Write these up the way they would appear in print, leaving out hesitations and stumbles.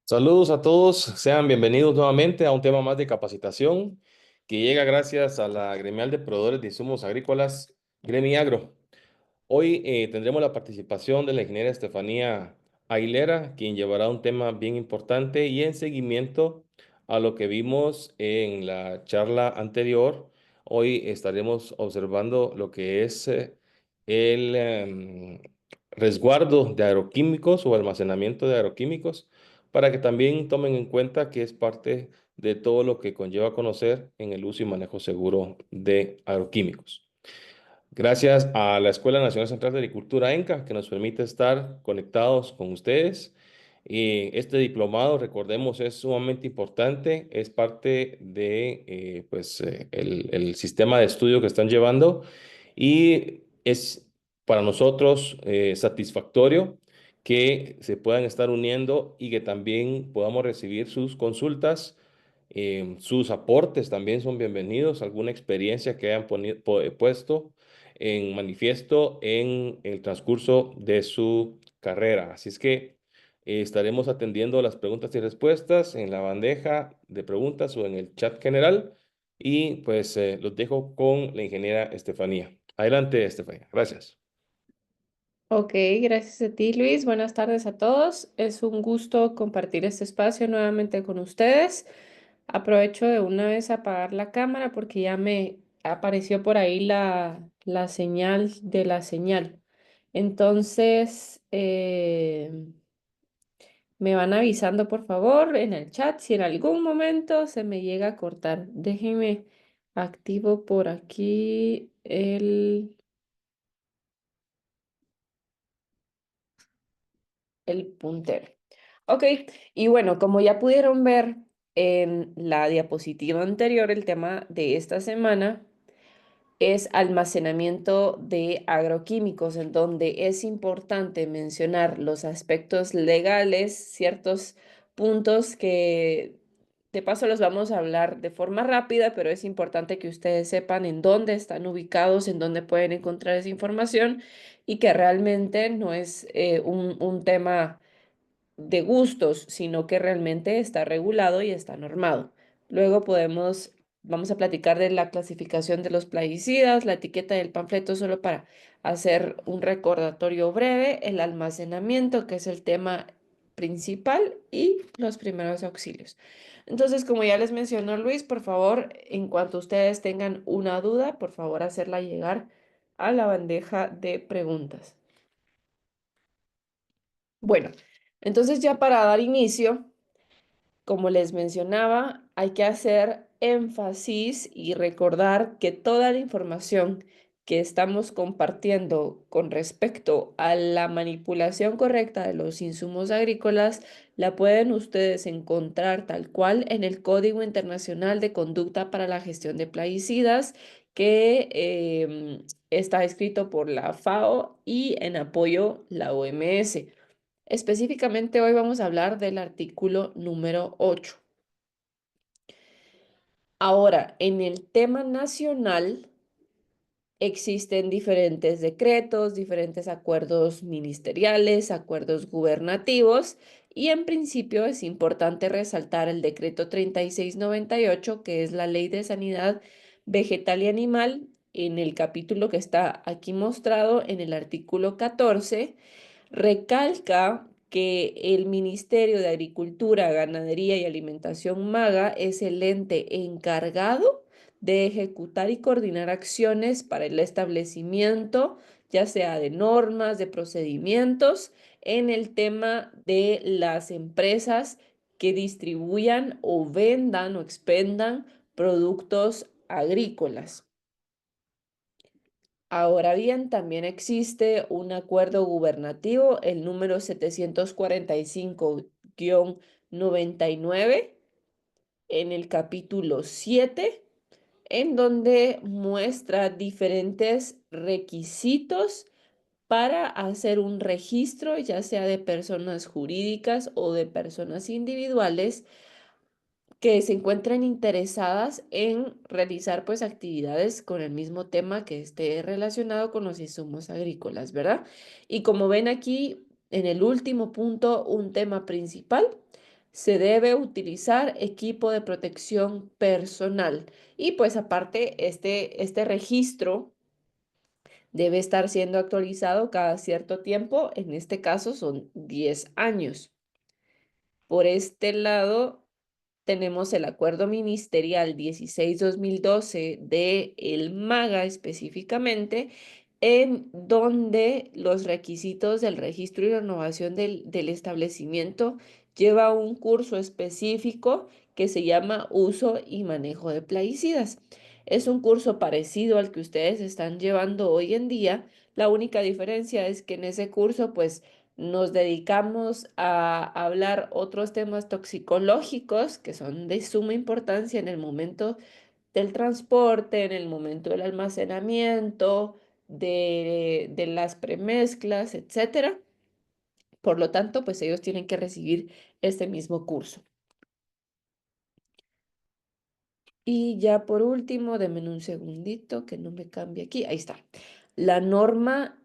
Saludos a todos, sean bienvenidos nuevamente a un tema más de capacitación que llega gracias a la Gremial de Proveedores de Insumos Agrícolas, Gremiagro. Hoy tendremos la participación de la ingeniera Estefanía Aguilera, quien llevará un tema bien importante y en seguimiento a lo que vimos en la charla anterior. Hoy estaremos observando lo que es el resguardo de agroquímicos o almacenamiento de agroquímicos para que también tomen en cuenta que es parte de todo lo que conlleva conocer en el uso y manejo seguro de agroquímicos. Gracias a la Escuela Nacional Central de Agricultura ENCA, que nos permite estar conectados con ustedes. Y este diplomado, recordemos, es sumamente importante, es parte de el sistema de estudio que están llevando y es para nosotros satisfactorio que se puedan estar uniendo y que también podamos recibir sus consultas. Sus aportes también son bienvenidos, alguna experiencia que hayan puesto en manifiesto en el transcurso de su carrera. Así es que estaremos atendiendo las preguntas y respuestas en la bandeja de preguntas o en el chat general. Y pues los dejo con la ingeniera Estefanía. Adelante, Estefanía. Gracias. Ok, gracias a ti, Luis. Buenas tardes a todos. Es un gusto compartir este espacio nuevamente con ustedes. Aprovecho de una vez a apagar la cámara porque ya me apareció por ahí la señal de la señal. Entonces, me van avisando, por favor, en el chat si en algún momento se me llega a cortar. Déjenme activo por aquí el puntero. Ok, y bueno, como ya pudieron ver en la diapositiva anterior, el tema de esta semana es almacenamiento de agroquímicos, en donde es importante mencionar los aspectos legales, ciertos puntos que de paso los vamos a hablar de forma rápida, pero es importante que ustedes sepan en dónde están ubicados, en dónde pueden encontrar esa información y que realmente no es un tema de gustos, sino que realmente está regulado y está normado. Luego vamos a platicar de la clasificación de los plaguicidas, la etiqueta del panfleto solo para hacer un recordatorio breve, el almacenamiento, que es el tema principal, y los primeros auxilios. Entonces, como ya les mencionó Luis, por favor, en cuanto ustedes tengan una duda, por favor, hacerla llegar a la bandeja de preguntas. Bueno, entonces ya para dar inicio, como les mencionaba, hay que hacer énfasis y recordar que toda la información que estamos compartiendo con respecto a la manipulación correcta de los insumos agrícolas la pueden ustedes encontrar tal cual en el Código Internacional de Conducta para la Gestión de Plaguicidas, que está escrito por la FAO y en apoyo la OMS. Específicamente hoy vamos a hablar del artículo número 8. Ahora, en el tema nacional existen diferentes decretos, diferentes acuerdos ministeriales, acuerdos gubernativos y en principio es importante resaltar el decreto 3698, que es la Ley de Sanidad Vegetal y Animal, en el capítulo que está aquí mostrado en el artículo 14. Recalca que el Ministerio de Agricultura, Ganadería y Alimentación MAGA es el ente encargado de ejecutar y coordinar acciones para el establecimiento, ya sea de normas, de procedimientos, en el tema de las empresas que distribuyan o vendan o expendan productos agrícolas. Ahora bien, también existe un acuerdo gubernativo, el número 745-99, en el capítulo 7, en donde muestra diferentes requisitos para hacer un registro, ya sea de personas jurídicas o de personas individuales que se encuentren interesadas en realizar pues actividades con el mismo tema que esté relacionado con los insumos agrícolas, ¿verdad? Y como ven aquí en el último punto, un tema principal se debe utilizar equipo de protección personal. Y pues aparte, este registro debe estar siendo actualizado cada cierto tiempo. En este caso son 10 años. Por este lado, tenemos el acuerdo ministerial 16-2012 de el MAGA específicamente, en donde los requisitos del registro y renovación del establecimiento lleva un curso específico que se llama uso y manejo de plaguicidas. Es un curso parecido al que ustedes están llevando hoy en día. La única diferencia es que en ese curso, pues, nos dedicamos a hablar otros temas toxicológicos que son de suma importancia en el momento del transporte, en el momento del almacenamiento, de las premezclas, etcétera. Por lo tanto, pues ellos tienen que recibir este mismo curso. Y ya por último, denme un segundito que no me cambie aquí. Ahí está. La norma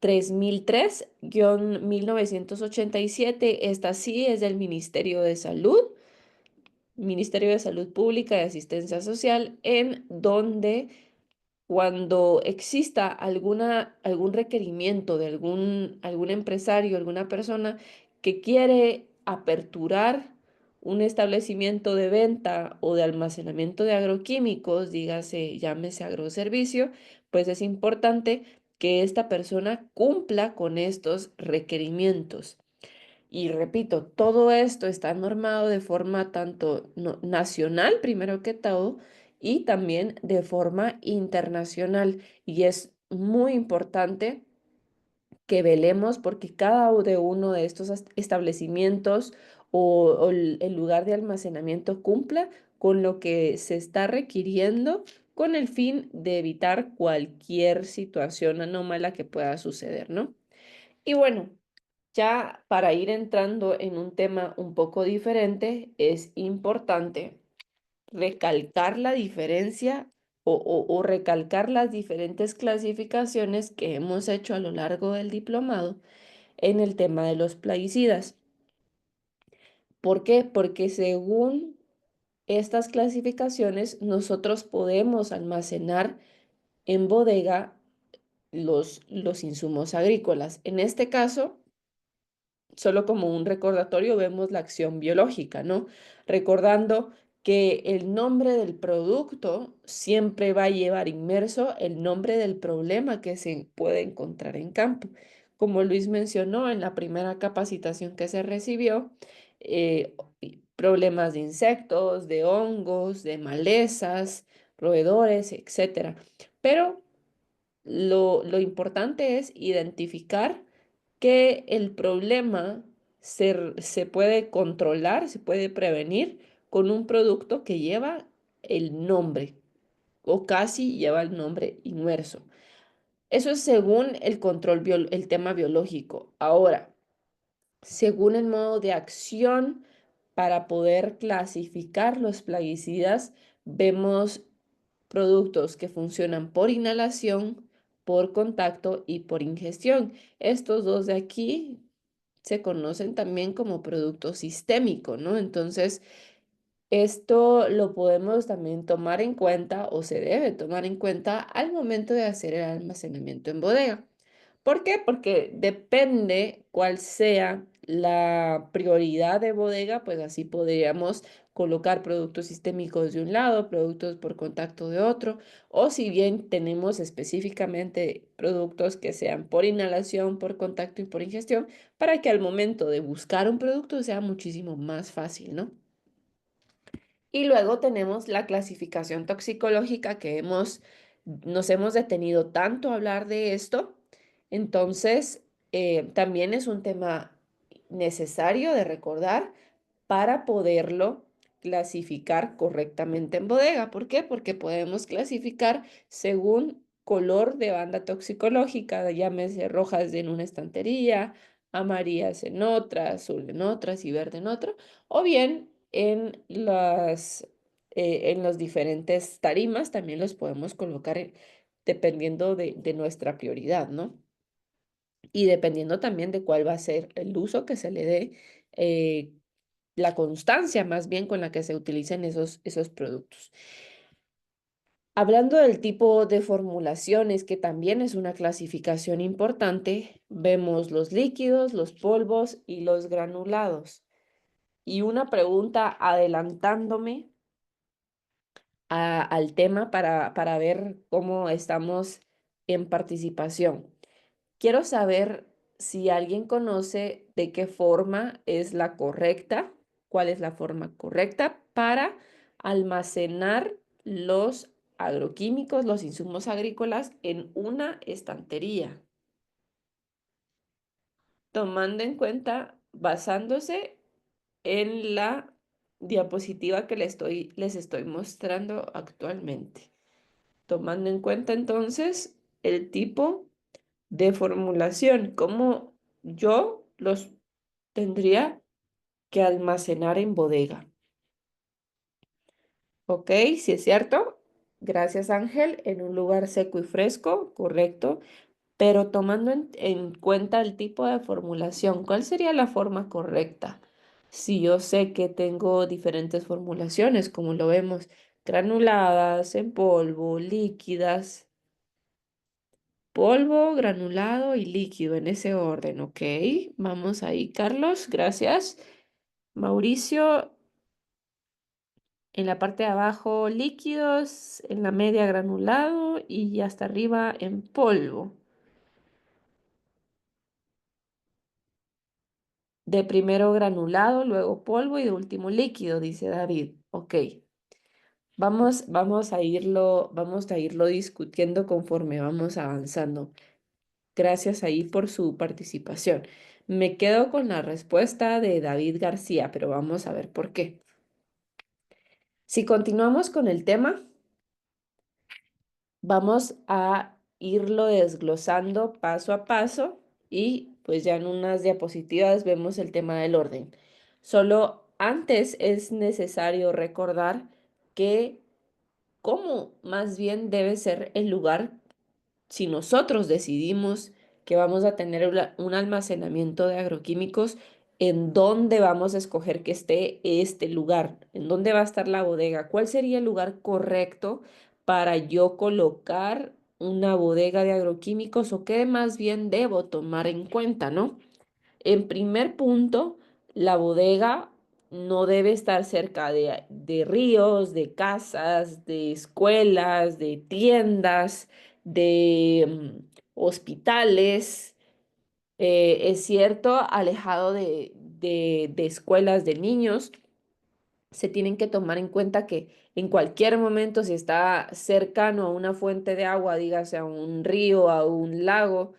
3003-1987, esta sí es del Ministerio de Salud Pública y Asistencia Social, en donde cuando exista algún requerimiento de algún empresario, alguna persona que quiere aperturar un establecimiento de venta o de almacenamiento de agroquímicos, dígase, llámese agroservicio, pues es importante que esta persona cumpla con estos requerimientos. Y repito, todo esto está normado de forma tanto nacional, primero que todo, y también de forma internacional. Y es muy importante que velemos porque cada de uno de estos establecimientos o el lugar de almacenamiento cumpla con lo que se está requiriendo con el fin de evitar cualquier situación anómala que pueda suceder, ¿no? Y bueno, ya para ir entrando en un tema un poco diferente, es importante recalcar la diferencia o recalcar las diferentes clasificaciones que hemos hecho a lo largo del diplomado en el tema de los plaguicidas. ¿Por qué? Porque según estas clasificaciones, nosotros podemos almacenar en bodega los insumos agrícolas. En este caso, solo como un recordatorio, vemos la acción biológica, ¿no? Recordando que el nombre del producto siempre va a llevar inmerso el nombre del problema que se puede encontrar en campo. Como Luis mencionó en la primera capacitación que se recibió, problemas de insectos, de hongos, de malezas, roedores, etcétera. Pero lo importante es identificar que el problema se puede controlar, se puede prevenir con un producto que lleva el nombre o casi lleva el nombre inmerso. Eso es según el el tema biológico. Ahora, según el modo de acción para poder clasificar los plaguicidas, vemos productos que funcionan por inhalación, por contacto y por ingestión. Estos dos de aquí se conocen también como producto sistémico, ¿no? Entonces, esto lo podemos también tomar en cuenta o se debe tomar en cuenta al momento de hacer el almacenamiento en bodega. ¿Por qué? Porque depende cuál sea la prioridad de bodega, pues así podríamos colocar productos sistémicos de un lado, productos por contacto de otro, o si bien tenemos específicamente productos que sean por inhalación, por contacto y por ingestión, para que al momento de buscar un producto sea muchísimo más fácil, ¿no? Y luego tenemos la clasificación toxicológica que nos hemos detenido tanto a hablar de esto. Entonces, también es un tema necesario de recordar para poderlo clasificar correctamente en bodega. ¿Por qué? Porque podemos clasificar según color de banda toxicológica, llámese rojas en una estantería, amarillas en otra, azul en otras y verde en otra, o bien en los diferentes tarimas también los podemos colocar dependiendo de nuestra prioridad, ¿no? Y dependiendo también de cuál va a ser el uso que se le dé la constancia más bien con la que se utilicen esos productos. Hablando del tipo de formulaciones, que también es una clasificación importante, vemos los líquidos, los polvos y los granulados. Y una pregunta adelantándome al tema para ver cómo estamos en participación. Quiero saber si alguien conoce de qué forma es la correcta, cuál es la forma correcta para almacenar los agroquímicos, los insumos agrícolas en una estantería, tomando en cuenta, basándose en la diapositiva que les estoy mostrando actualmente. Tomando en cuenta entonces el tipo de formulación, cómo yo los tendría que almacenar en bodega. Ok, si es cierto. Gracias, Ángel. En un lugar seco y fresco, correcto. Pero tomando en cuenta el tipo de formulación, ¿cuál sería la forma correcta? Si yo sé que tengo diferentes formulaciones, como lo vemos, granuladas, en polvo, líquidas, polvo, granulado y líquido en ese orden, ¿ok? Vamos ahí, Carlos, gracias. Mauricio, en la parte de abajo líquidos, en la media granulado y hasta arriba en polvo. De primero granulado, luego polvo y de último líquido, dice David. Ok, vamos a irlo discutiendo conforme vamos avanzando. Gracias ahí por su participación. Me quedo con la respuesta de David García, pero vamos a ver por qué. Si continuamos con el tema, vamos a irlo desglosando paso a paso y pues ya en unas diapositivas vemos el tema del orden. Solo antes es necesario recordar que cómo más bien debe ser el lugar si nosotros decidimos que vamos a tener un almacenamiento de agroquímicos, ¿en dónde vamos a escoger que esté este lugar? ¿En dónde va a estar la bodega? ¿Cuál sería el lugar correcto para yo colocar una bodega de agroquímicos o qué más bien debo tomar en cuenta, ¿no? En primer punto, la bodega no debe estar cerca de ríos, de casas, de escuelas, de tiendas, de hospitales. Es cierto, alejado de escuelas de niños. Se tienen que tomar en cuenta que en cualquier momento, si está cercano a una fuente de agua, dígase a un río, a un lago,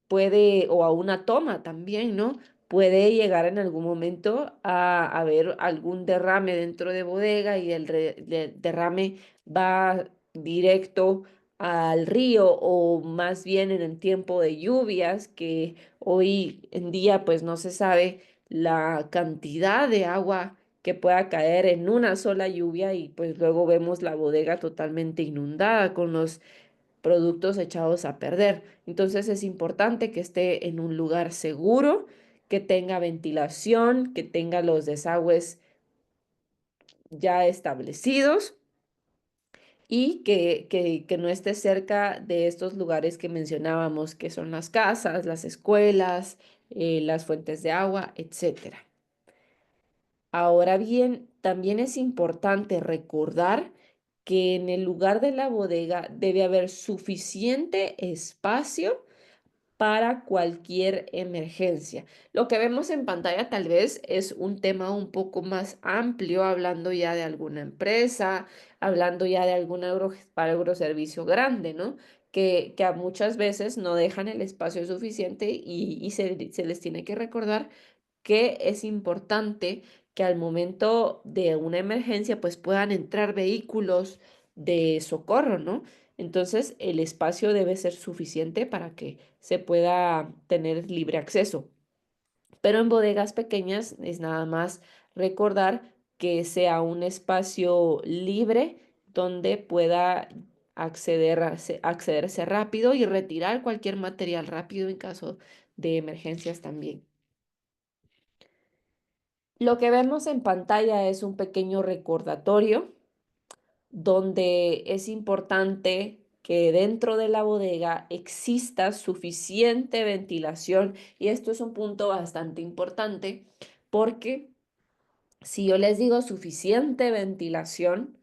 puede, o a una toma también, ¿no? Puede llegar en algún momento a haber algún derrame dentro de bodega y derrame va directo al río o más bien en el tiempo de lluvias, que hoy en día pues no se sabe la cantidad de agua que pueda caer en una sola lluvia y pues luego vemos la bodega totalmente inundada con los productos echados a perder. Entonces es importante que esté en un lugar seguro, que tenga ventilación, que tenga los desagües ya establecidos y que no esté cerca de estos lugares que mencionábamos, que son las casas, las escuelas, las fuentes de agua, etcétera. Ahora bien, también es importante recordar que en el lugar de la bodega debe haber suficiente espacio para cualquier emergencia. Lo que vemos en pantalla tal vez es un tema un poco más amplio, hablando ya de alguna empresa, hablando ya de algún agroservicio grande, ¿no? Que a muchas veces no dejan el espacio suficiente y se les tiene que recordar que es importante que al momento de una emergencia pues puedan entrar vehículos de socorro, ¿no? Entonces el espacio debe ser suficiente para que se pueda tener libre acceso. Pero en bodegas pequeñas es nada más recordar que sea un espacio libre donde pueda accederse rápido y retirar cualquier material rápido en caso de emergencias también. Lo que vemos en pantalla es un pequeño recordatorio donde es importante que dentro de la bodega exista suficiente ventilación y esto es un punto bastante importante porque si yo les digo suficiente ventilación,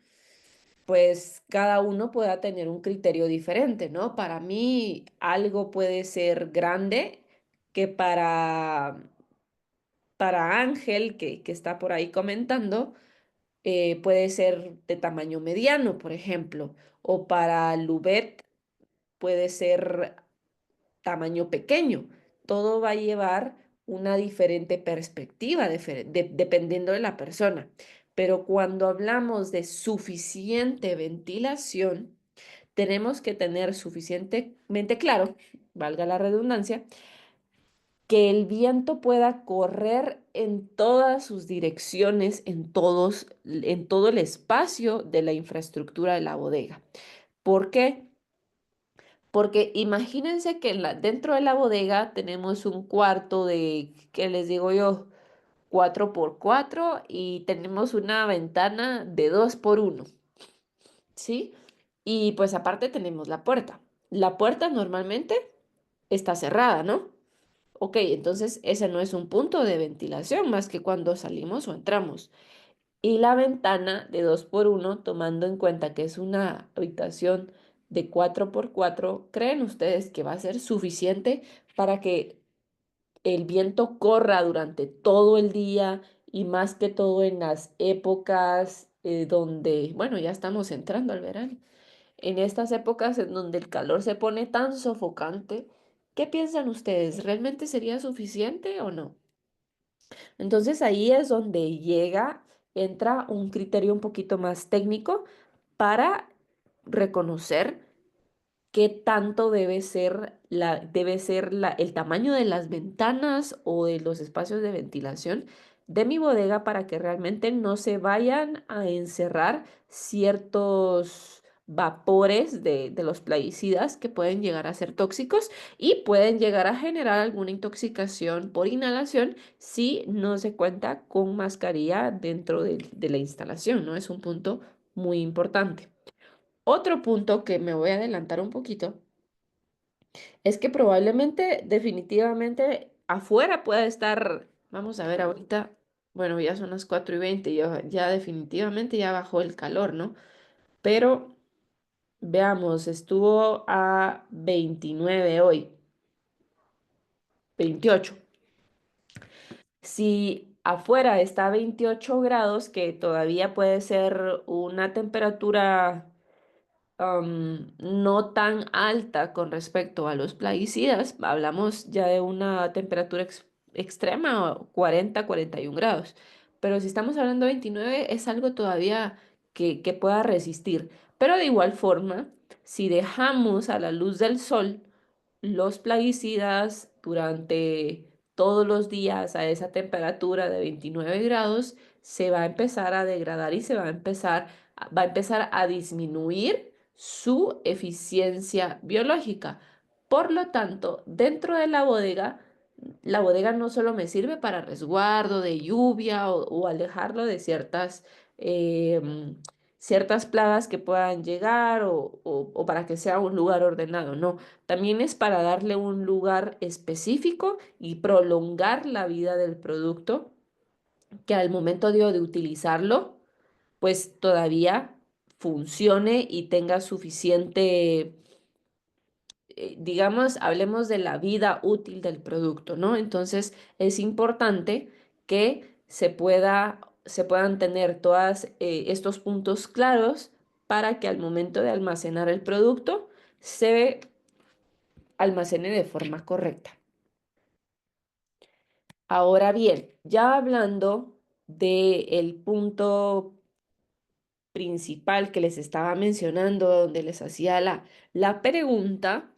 pues cada uno pueda tener un criterio diferente, ¿no? Para mí algo puede ser grande que para Ángel, que está por ahí comentando, puede ser de tamaño mediano, por ejemplo, o para Lubet puede ser tamaño pequeño. Todo va a llevar una diferente perspectiva, dependiendo de la persona. Pero cuando hablamos de suficiente ventilación, tenemos que tener suficientemente claro, valga la redundancia, que el viento pueda correr en todas sus direcciones, en todo el espacio de la infraestructura de la bodega. ¿Por qué? Porque imagínense que dentro de la bodega tenemos un cuarto de, ¿qué les digo yo? 4 por 4 y tenemos una ventana de 2 por 1, ¿sí? Y pues aparte tenemos la puerta. La puerta normalmente está cerrada, ¿no? Ok, entonces ese no es un punto de ventilación más que cuando salimos o entramos. Y la ventana de 2 por 1, tomando en cuenta que es una habitación de 4 por 4, ¿creen ustedes que va a ser suficiente para que el viento corra durante todo el día y más que todo en las épocas donde, bueno, ya estamos entrando al verano? En estas épocas en donde el calor se pone tan sofocante, ¿qué piensan ustedes? ¿Realmente sería suficiente o no? Entonces ahí es donde entra un criterio un poquito más técnico para reconocer qué tanto debe ser el tamaño de las ventanas o de los espacios de ventilación de mi bodega para que realmente no se vayan a encerrar ciertos vapores de los plaguicidas que pueden llegar a ser tóxicos y pueden llegar a generar alguna intoxicación por inhalación si no se cuenta con mascarilla dentro de la instalación, ¿no? Es un punto muy importante. Otro punto que me voy a adelantar un poquito es que probablemente, definitivamente, afuera pueda estar, vamos a ver ahorita, bueno, ya son las 4:20, ya definitivamente ya bajó el calor, ¿no? Pero veamos, estuvo a 29 hoy, 28. Si afuera está a 28 grados, que todavía puede ser una temperatura no tan alta con respecto a los plaguicidas, hablamos ya de una temperatura extrema, 40, 41 grados. Pero si estamos hablando de 29, es algo todavía que pueda resistir. Pero de igual forma, si dejamos a la luz del sol los plaguicidas durante todos los días a esa temperatura de 29 grados, se va a empezar a degradar y va a empezar a disminuir su eficiencia biológica. Por lo tanto, dentro de la bodega no solo me sirve para resguardo de lluvia o alejarlo de ciertas plagas que puedan llegar o para que sea un lugar ordenado, no, también es para darle un lugar específico y prolongar la vida del producto que al momento de utilizarlo, pues todavía funcione y tenga suficiente, digamos, hablemos de la vida útil del producto, ¿no? Entonces es importante que se puedan tener todos estos puntos claros para que al momento de almacenar el producto se almacene de forma correcta. Ahora bien, ya hablando del punto principal que les estaba mencionando, donde les hacía la pregunta,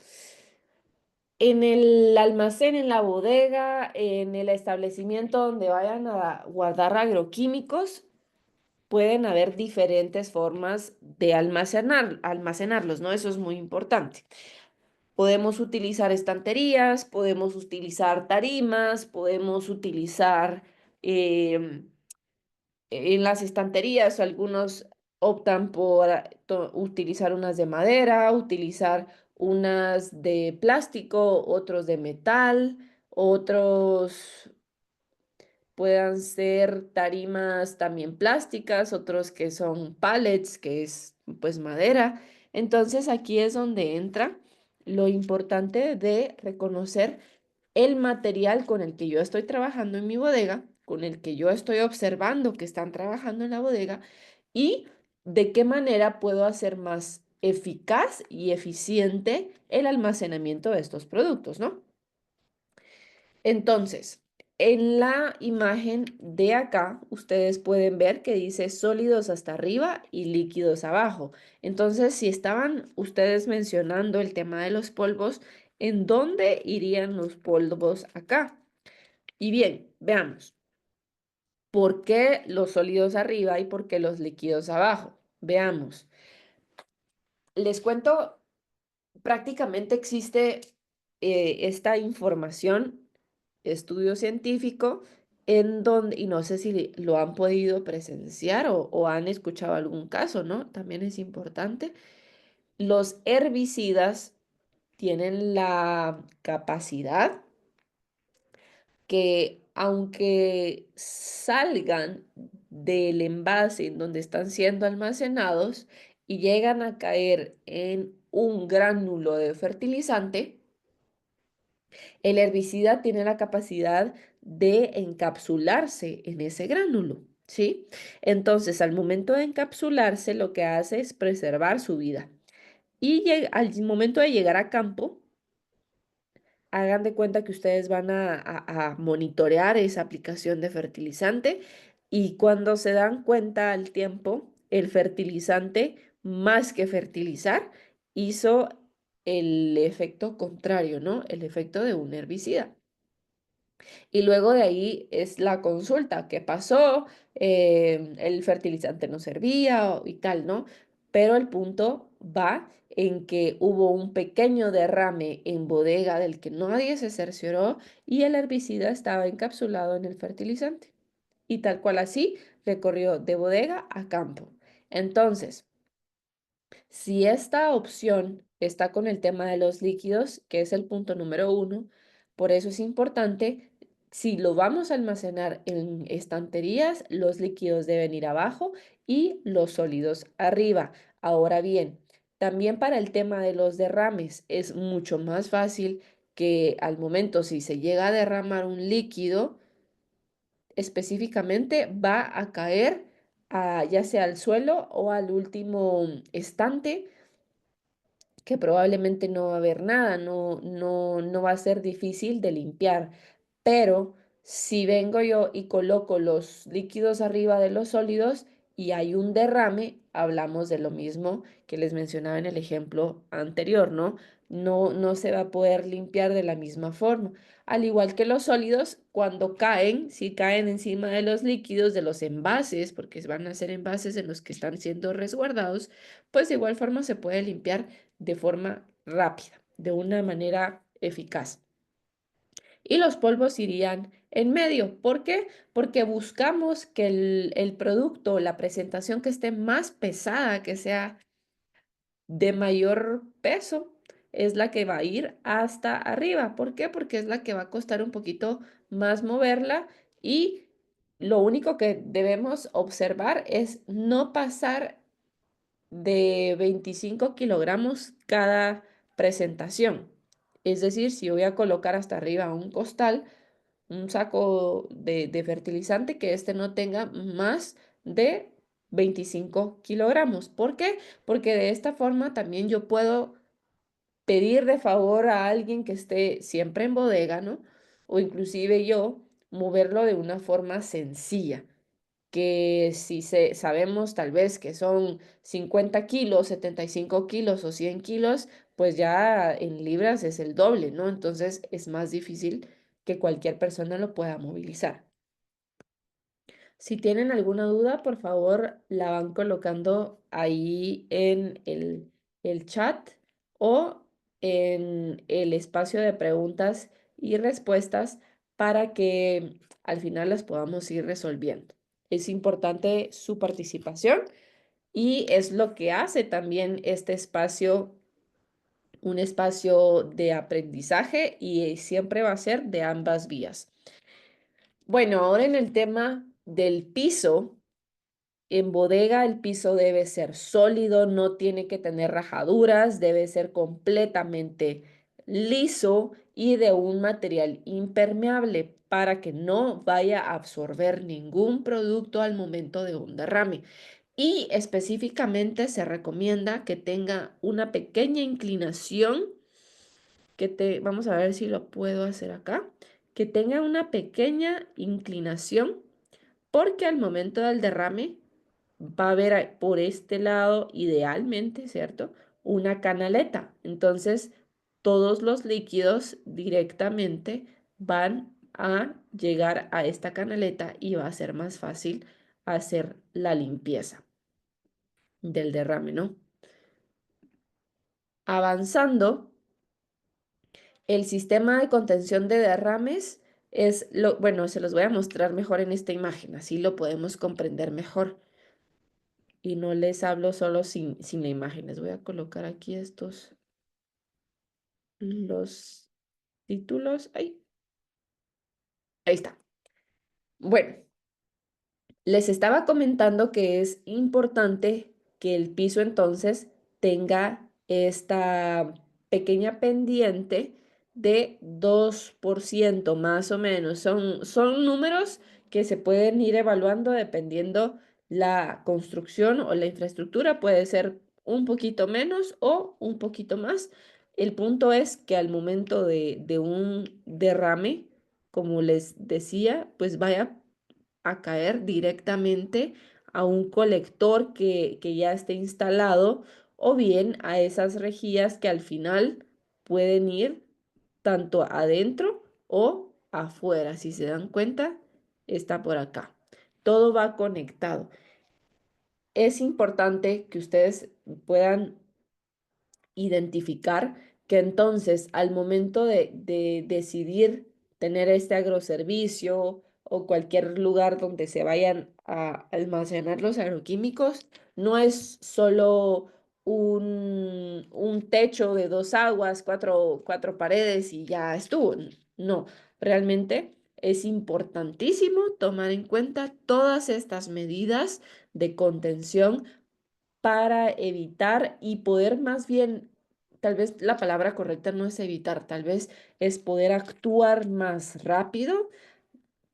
en el almacén, en la bodega, en el establecimiento donde vayan a guardar agroquímicos, pueden haber diferentes formas de almacenarlos, ¿no? Eso es muy importante. Podemos utilizar estanterías, podemos utilizar tarimas, podemos utilizar em, en las estanterías, algunos optan por utilizar unas de madera, utilizar unas de plástico, otros de metal, otros puedan ser tarimas también plásticas, otros que son pallets, que es pues madera. Entonces aquí es donde entra lo importante de reconocer el material con el que yo estoy trabajando en mi bodega, con el que yo estoy observando que están trabajando en la bodega y de qué manera puedo hacer más eficaz y eficiente el almacenamiento de estos productos, ¿no? Entonces, en la imagen de acá, ustedes pueden ver que dice sólidos hasta arriba y líquidos abajo. Entonces, si estaban ustedes mencionando el tema de los polvos, ¿en dónde irían los polvos acá? Y bien, veamos, ¿por qué los sólidos arriba y por qué los líquidos abajo? Veamos. Les cuento, prácticamente existe esta información, estudio científico, en donde, y no sé si lo han podido presenciar o han escuchado algún caso, ¿no? También es importante. Los herbicidas tienen la capacidad que aunque salgan del envase en donde están siendo almacenados y llegan a caer en un gránulo de fertilizante, el herbicida tiene la capacidad de encapsularse en ese gránulo, ¿sí? Entonces, al momento de encapsularse, lo que hace es preservar su vida. Y al momento de llegar a campo, hagan de cuenta que ustedes van a monitorear esa aplicación de fertilizante y cuando se dan cuenta al tiempo, el fertilizante, más que fertilizar, hizo el efecto contrario, ¿no? El efecto de un herbicida. Y luego de ahí es la consulta, ¿qué pasó? El fertilizante no servía y tal, ¿no? Pero el punto va en que hubo un pequeño derrame en bodega del que nadie se cercioró y el herbicida estaba encapsulado en el fertilizante. Y tal cual así recorrió de bodega a campo. Entonces, si esta opción está con el tema de los líquidos, que es el punto número uno, por eso es importante, si lo vamos a almacenar en estanterías, los líquidos deben ir abajo y los sólidos arriba. Ahora bien, también para el tema de los derrames es mucho más fácil que al momento si se llega a derramar un líquido, específicamente va a caer ya sea al suelo o al último estante que probablemente no va a haber nada, no va a ser difícil de limpiar. Pero si vengo yo y coloco los líquidos arriba de los sólidos y hay un derrame, hablamos de lo mismo que les mencionaba en el ejemplo anterior, ¿no? No se va a poder limpiar de la misma forma. Al igual que los sólidos, cuando caen, si caen encima de los líquidos, de los envases, porque van a ser envases en los que están siendo resguardados, pues de igual forma se puede limpiar de forma rápida, de una manera eficaz. Y los polvos irían en medio. ¿Por qué? Porque buscamos que el producto, la presentación que esté más pesada, que sea de mayor peso, es la que va a ir hasta arriba. ¿Por qué? Porque es la que va a costar un poquito más moverla y lo único que debemos observar es no pasar de 25 kilogramos cada presentación. Es decir, si voy a colocar hasta arriba un costal, un saco de fertilizante, que este no tenga más de 25 kilogramos. ¿Por qué? Porque de esta forma también yo puedo pedir de favor a alguien que esté siempre en bodega, ¿no? O inclusive yo moverlo de una forma sencilla que si sabemos tal vez que son 50 kilos, 75 kilos o 100 kilos, pues ya en libras es el doble, ¿no? Entonces es más difícil que cualquier persona lo pueda movilizar. Si tienen alguna duda, por favor, la van colocando ahí en el chat o en el espacio de preguntas y respuestas para que al final las podamos ir resolviendo. Es importante su participación y es lo que hace también este espacio un espacio de aprendizaje y siempre va a ser de ambas vías. Bueno, ahora en el tema del piso, en bodega el piso debe ser sólido, no tiene que tener rajaduras, debe ser completamente liso y de un material impermeable para que no vaya a absorber ningún producto al momento de un derrame. Y específicamente se recomienda que tenga una pequeña inclinación vamos a ver si lo puedo hacer acá, que tenga una pequeña inclinación porque al momento del derrame va a haber por este lado, idealmente, ¿cierto? Una canaleta. Entonces, todos los líquidos directamente van a llegar a esta canaleta y va a ser más fácil hacer la limpieza del derrame, ¿no? Avanzando. El sistema de contención de derrames bueno, se los voy a mostrar mejor en esta imagen, así lo podemos comprender mejor. Y no les hablo solo sin la imagen. Les voy a colocar aquí los títulos. Ahí está. Bueno, les estaba comentando que es importante que el piso entonces tenga esta pequeña pendiente de 2% más o menos. Son números que se pueden ir evaluando dependiendo la construcción o la infraestructura. Puede ser un poquito menos o un poquito más. El punto es que al momento de un derrame, como les decía, pues vaya a caer directamente a un colector que ya esté instalado o bien a esas rejillas que al final pueden ir tanto adentro o afuera. Si se dan cuenta, está por acá. Todo va conectado. Es importante que ustedes puedan identificar que entonces al momento de decidir tener este agroservicio o cualquier lugar donde se vayan a almacenar los agroquímicos, no es solo un techo de dos aguas, cuatro paredes y ya estuvo. No, realmente es importantísimo tomar en cuenta todas estas medidas de contención para evitar y poder más bien, tal vez la palabra correcta no es evitar, tal vez es poder actuar más rápido,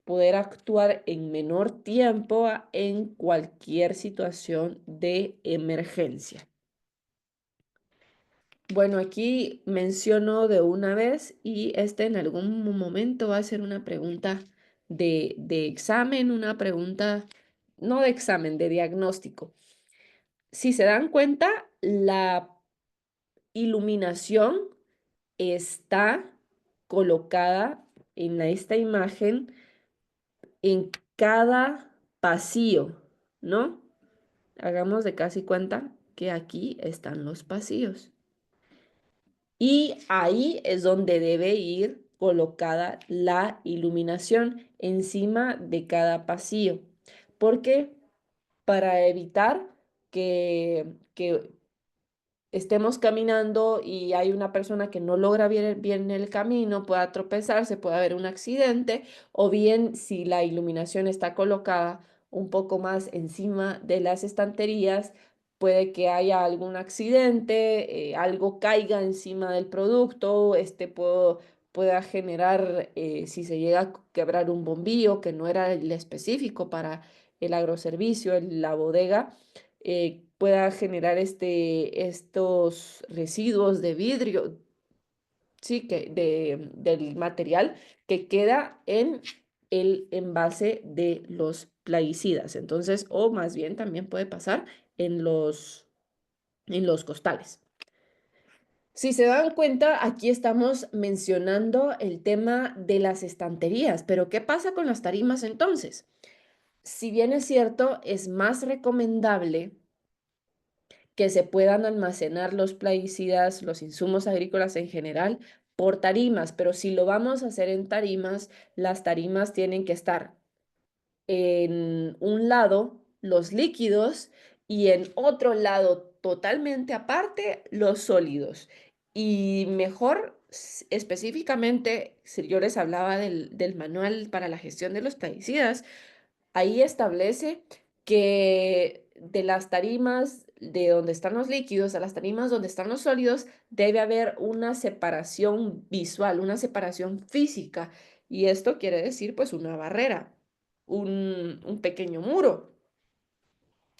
poder actuar en menor tiempo en cualquier situación de emergencia. Bueno, aquí menciono de una vez y este en algún momento va a ser una pregunta de examen, una pregunta, no de examen, de diagnóstico. Si se dan cuenta, la iluminación está colocada en esta imagen en cada pasillo, ¿no? Hagamos de casi cuenta que aquí están los pasillos. Y ahí es donde debe ir colocada la iluminación encima de cada pasillo. Porque para evitar que estemos caminando y hay una persona que no logra bien el camino, pueda tropezarse, puede haber un accidente, o bien si la iluminación está colocada un poco más encima de las estanterías, puede que haya algún accidente, algo caiga encima del producto, pueda generar, si se llega a quebrar un bombillo que no era el específico para el agroservicio, la bodega, pueda generar estos residuos de vidrio, sí, del material que queda en el envase de los plaguicidas. Entonces, o más bien también puede pasar en los costales. Si se dan cuenta, aquí estamos mencionando el tema de las estanterías, pero ¿qué pasa con las tarimas entonces? Si bien es cierto, es más recomendable que se puedan almacenar los plaguicidas, los insumos agrícolas en general, por tarimas, pero si lo vamos a hacer en tarimas, las tarimas tienen que estar en un lado los líquidos y en otro lado totalmente aparte los sólidos. Y mejor específicamente, si yo les hablaba del manual para la gestión de los plaguicidas, ahí establece que de las tarimas de donde están los líquidos a las tarimas donde están los sólidos debe haber una separación visual, una separación física. Y esto quiere decir pues una barrera, un pequeño muro.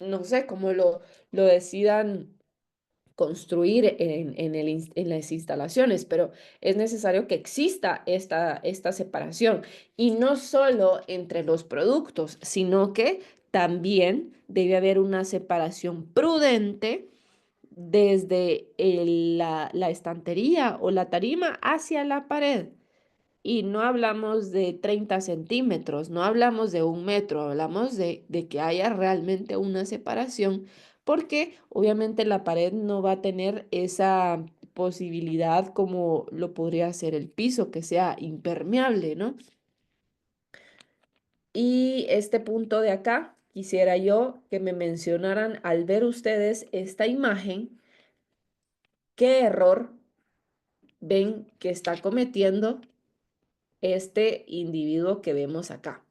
No sé cómo lo decidan construir en las instalaciones, pero es necesario que exista esta separación y no solo entre los productos, sino que también debe haber una separación prudente desde la estantería o la tarima hacia la pared. Y no hablamos de 30 centímetros, no hablamos de 1 metro, hablamos de que haya realmente una separación, porque obviamente la pared no va a tener esa posibilidad como lo podría hacer el piso, que sea impermeable, ¿no? Y este punto de acá, quisiera yo que me mencionaran al ver ustedes esta imagen, qué error ven que está cometiendo este individuo que vemos acá.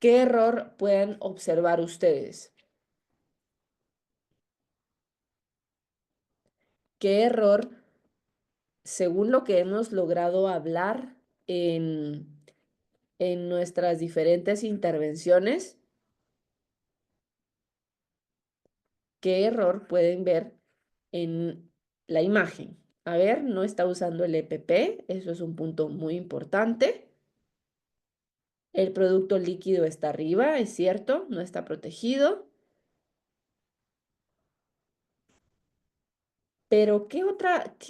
¿Qué error pueden observar ustedes? ¿Qué error, según lo que hemos logrado hablar en, en nuestras diferentes intervenciones, qué error pueden ver en la imagen? A ver, no está usando el EPP, eso es un punto muy importante. El producto líquido está arriba, es cierto, no está protegido. Pero qué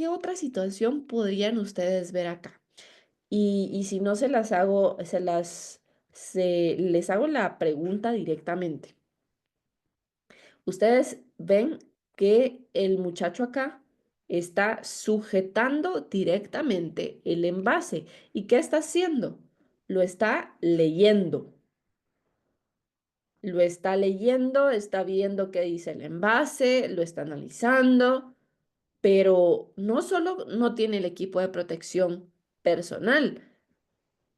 otra situación podrían ustedes ver acá? Y si no se las hago, les hago la pregunta directamente. Ustedes ven que el muchacho acá está sujetando directamente el envase. ¿Y qué está haciendo? Lo está leyendo. Lo está leyendo, está viendo qué dice el envase, lo está analizando, pero no solo no tiene el equipo de protección personal,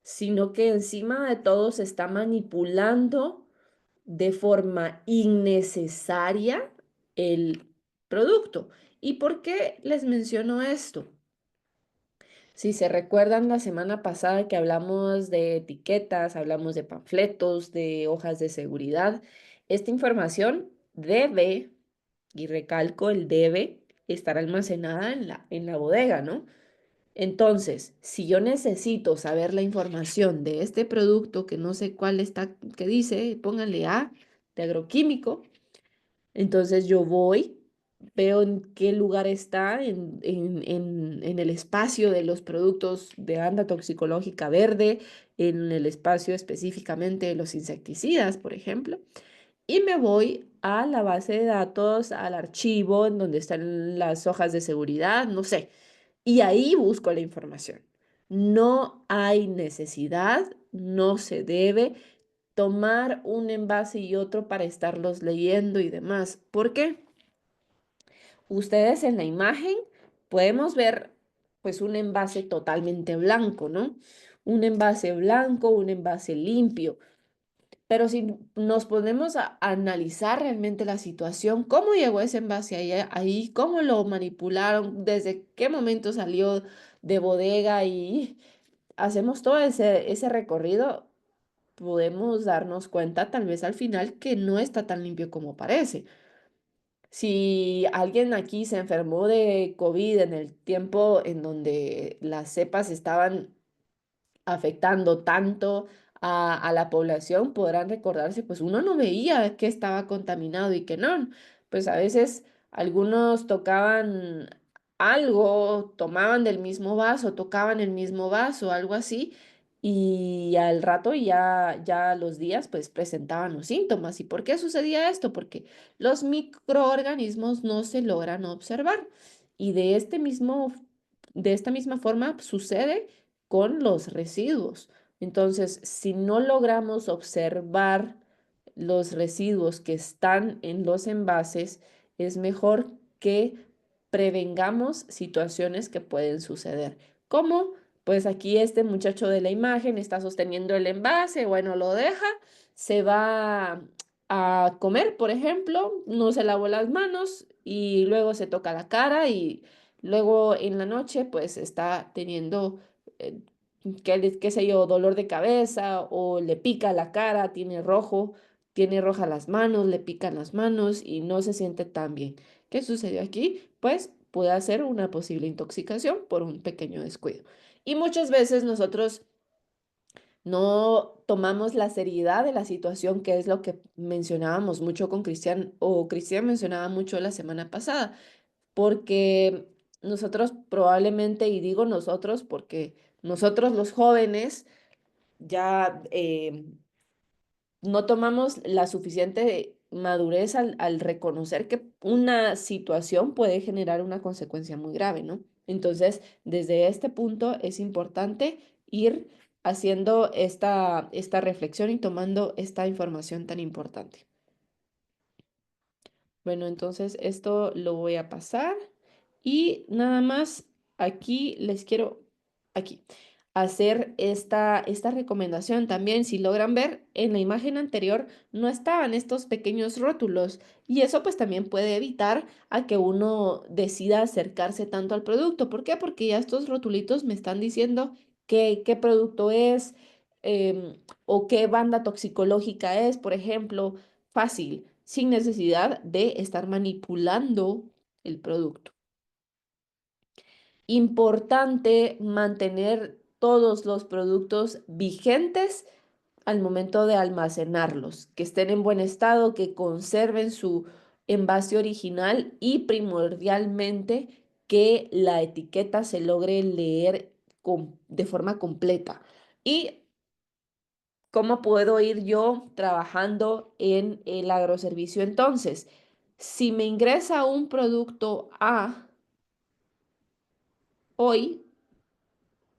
sino que encima de todo se está manipulando de forma innecesaria el producto. ¿Y por qué les menciono esto? Si se recuerdan la semana pasada que hablamos de etiquetas, hablamos de panfletos, de hojas de seguridad, esta información debe, y recalco el debe, estar almacenada en la bodega, ¿no? Entonces, si yo necesito saber la información de este producto que no sé cuál está, que dice, pónganle A de agroquímico, entonces yo voy, veo en qué lugar está en el espacio de los productos de anda toxicológica verde, en el espacio específicamente de los insecticidas, por ejemplo, y me voy a la base de datos, al archivo en donde están las hojas de seguridad, no sé, y ahí busco la información. No hay necesidad, no se debe tomar un envase y otro para estarlos leyendo y demás. ¿Por qué? Ustedes en la imagen podemos ver pues un envase totalmente blanco, ¿no? Un envase blanco, un envase limpio. Pero si nos ponemos a analizar realmente la situación, cómo llegó ese envase ahí, cómo lo manipularon, desde qué momento salió de bodega y hacemos todo ese recorrido, podemos darnos cuenta tal vez al final que no está tan limpio como parece. Si alguien aquí se enfermó de COVID en el tiempo en donde las cepas estaban afectando tanto a la población, podrán recordarse, pues uno no veía que estaba contaminado y que no. Pues a veces algunos tocaban algo, tomaban del mismo vaso, tocaban el mismo vaso, algo así, y al rato ya los días pues presentaban los síntomas. ¿Y por qué sucedía esto? Porque los microorganismos no se logran observar. Y de este mismo de esta misma forma sucede con los residuos. Entonces, si no logramos observar los residuos que están en los envases, es mejor que prevengamos situaciones que pueden suceder. ¿Cómo? Pues aquí este muchacho de la imagen está sosteniendo el envase, bueno, lo deja, se va a comer, por ejemplo, no se lavó las manos y luego se toca la cara y luego en la noche pues está teniendo, eh, qué sé yo, dolor de cabeza o le pica la cara, tiene rojas las manos, le pican las manos y no se siente tan bien. ¿Qué sucedió aquí? Pues puede ser una posible intoxicación por un pequeño descuido. Y muchas veces nosotros no tomamos la seriedad de la situación, que es lo que mencionábamos mucho con Cristian, o Cristian mencionaba mucho la semana pasada, porque nosotros probablemente, y digo nosotros porque nosotros los jóvenes ya no tomamos la suficiente madurez al reconocer que una situación puede generar una consecuencia muy grave, ¿no? Entonces, desde este punto es importante ir haciendo esta reflexión y tomando esta información tan importante. Bueno, entonces esto lo voy a pasar y nada más aquí les quiero, aquí, hacer esta recomendación también. Si logran ver, en la imagen anterior no estaban estos pequeños rótulos y eso pues también puede evitar a que uno decida acercarse tanto al producto. ¿Por qué? Porque ya estos rotulitos me están diciendo qué producto es o qué banda toxicológica es, por ejemplo, fácil, sin necesidad de estar manipulando el producto. Importante mantener todos los productos vigentes al momento de almacenarlos, que estén en buen estado, que conserven su envase original y primordialmente que la etiqueta se logre leer de forma completa. Y ¿cómo puedo ir yo trabajando en el agroservicio entonces? Si me ingresa un producto A hoy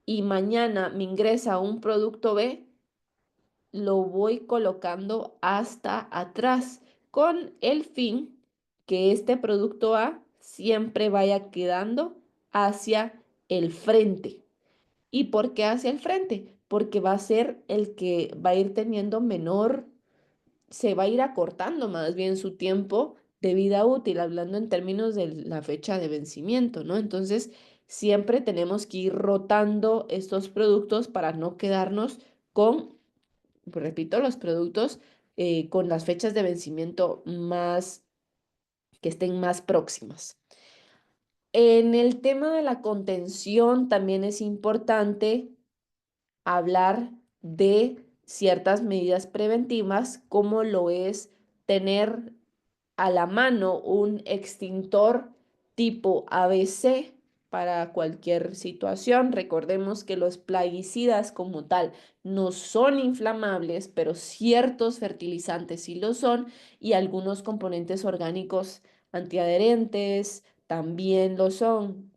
y mañana me ingresa un producto B, lo voy colocando hasta atrás con el fin que este producto A siempre vaya quedando hacia el frente. ¿Y por qué hacia el frente? Porque va a ser el que va a ir teniendo menor, se va a ir acortando más bien su tiempo de vida útil, hablando en términos de la fecha de vencimiento, ¿no? Entonces, siempre tenemos que ir rotando estos productos para no quedarnos con, repito, los productos con las fechas de vencimiento más, que estén más próximas. En el tema de la contención también es importante hablar de ciertas medidas preventivas, como lo es tener a la mano un extintor tipo ABC para cualquier situación. Recordemos que los plaguicidas como tal no son inflamables, pero ciertos fertilizantes sí lo son y algunos componentes orgánicos antiadherentes también lo son.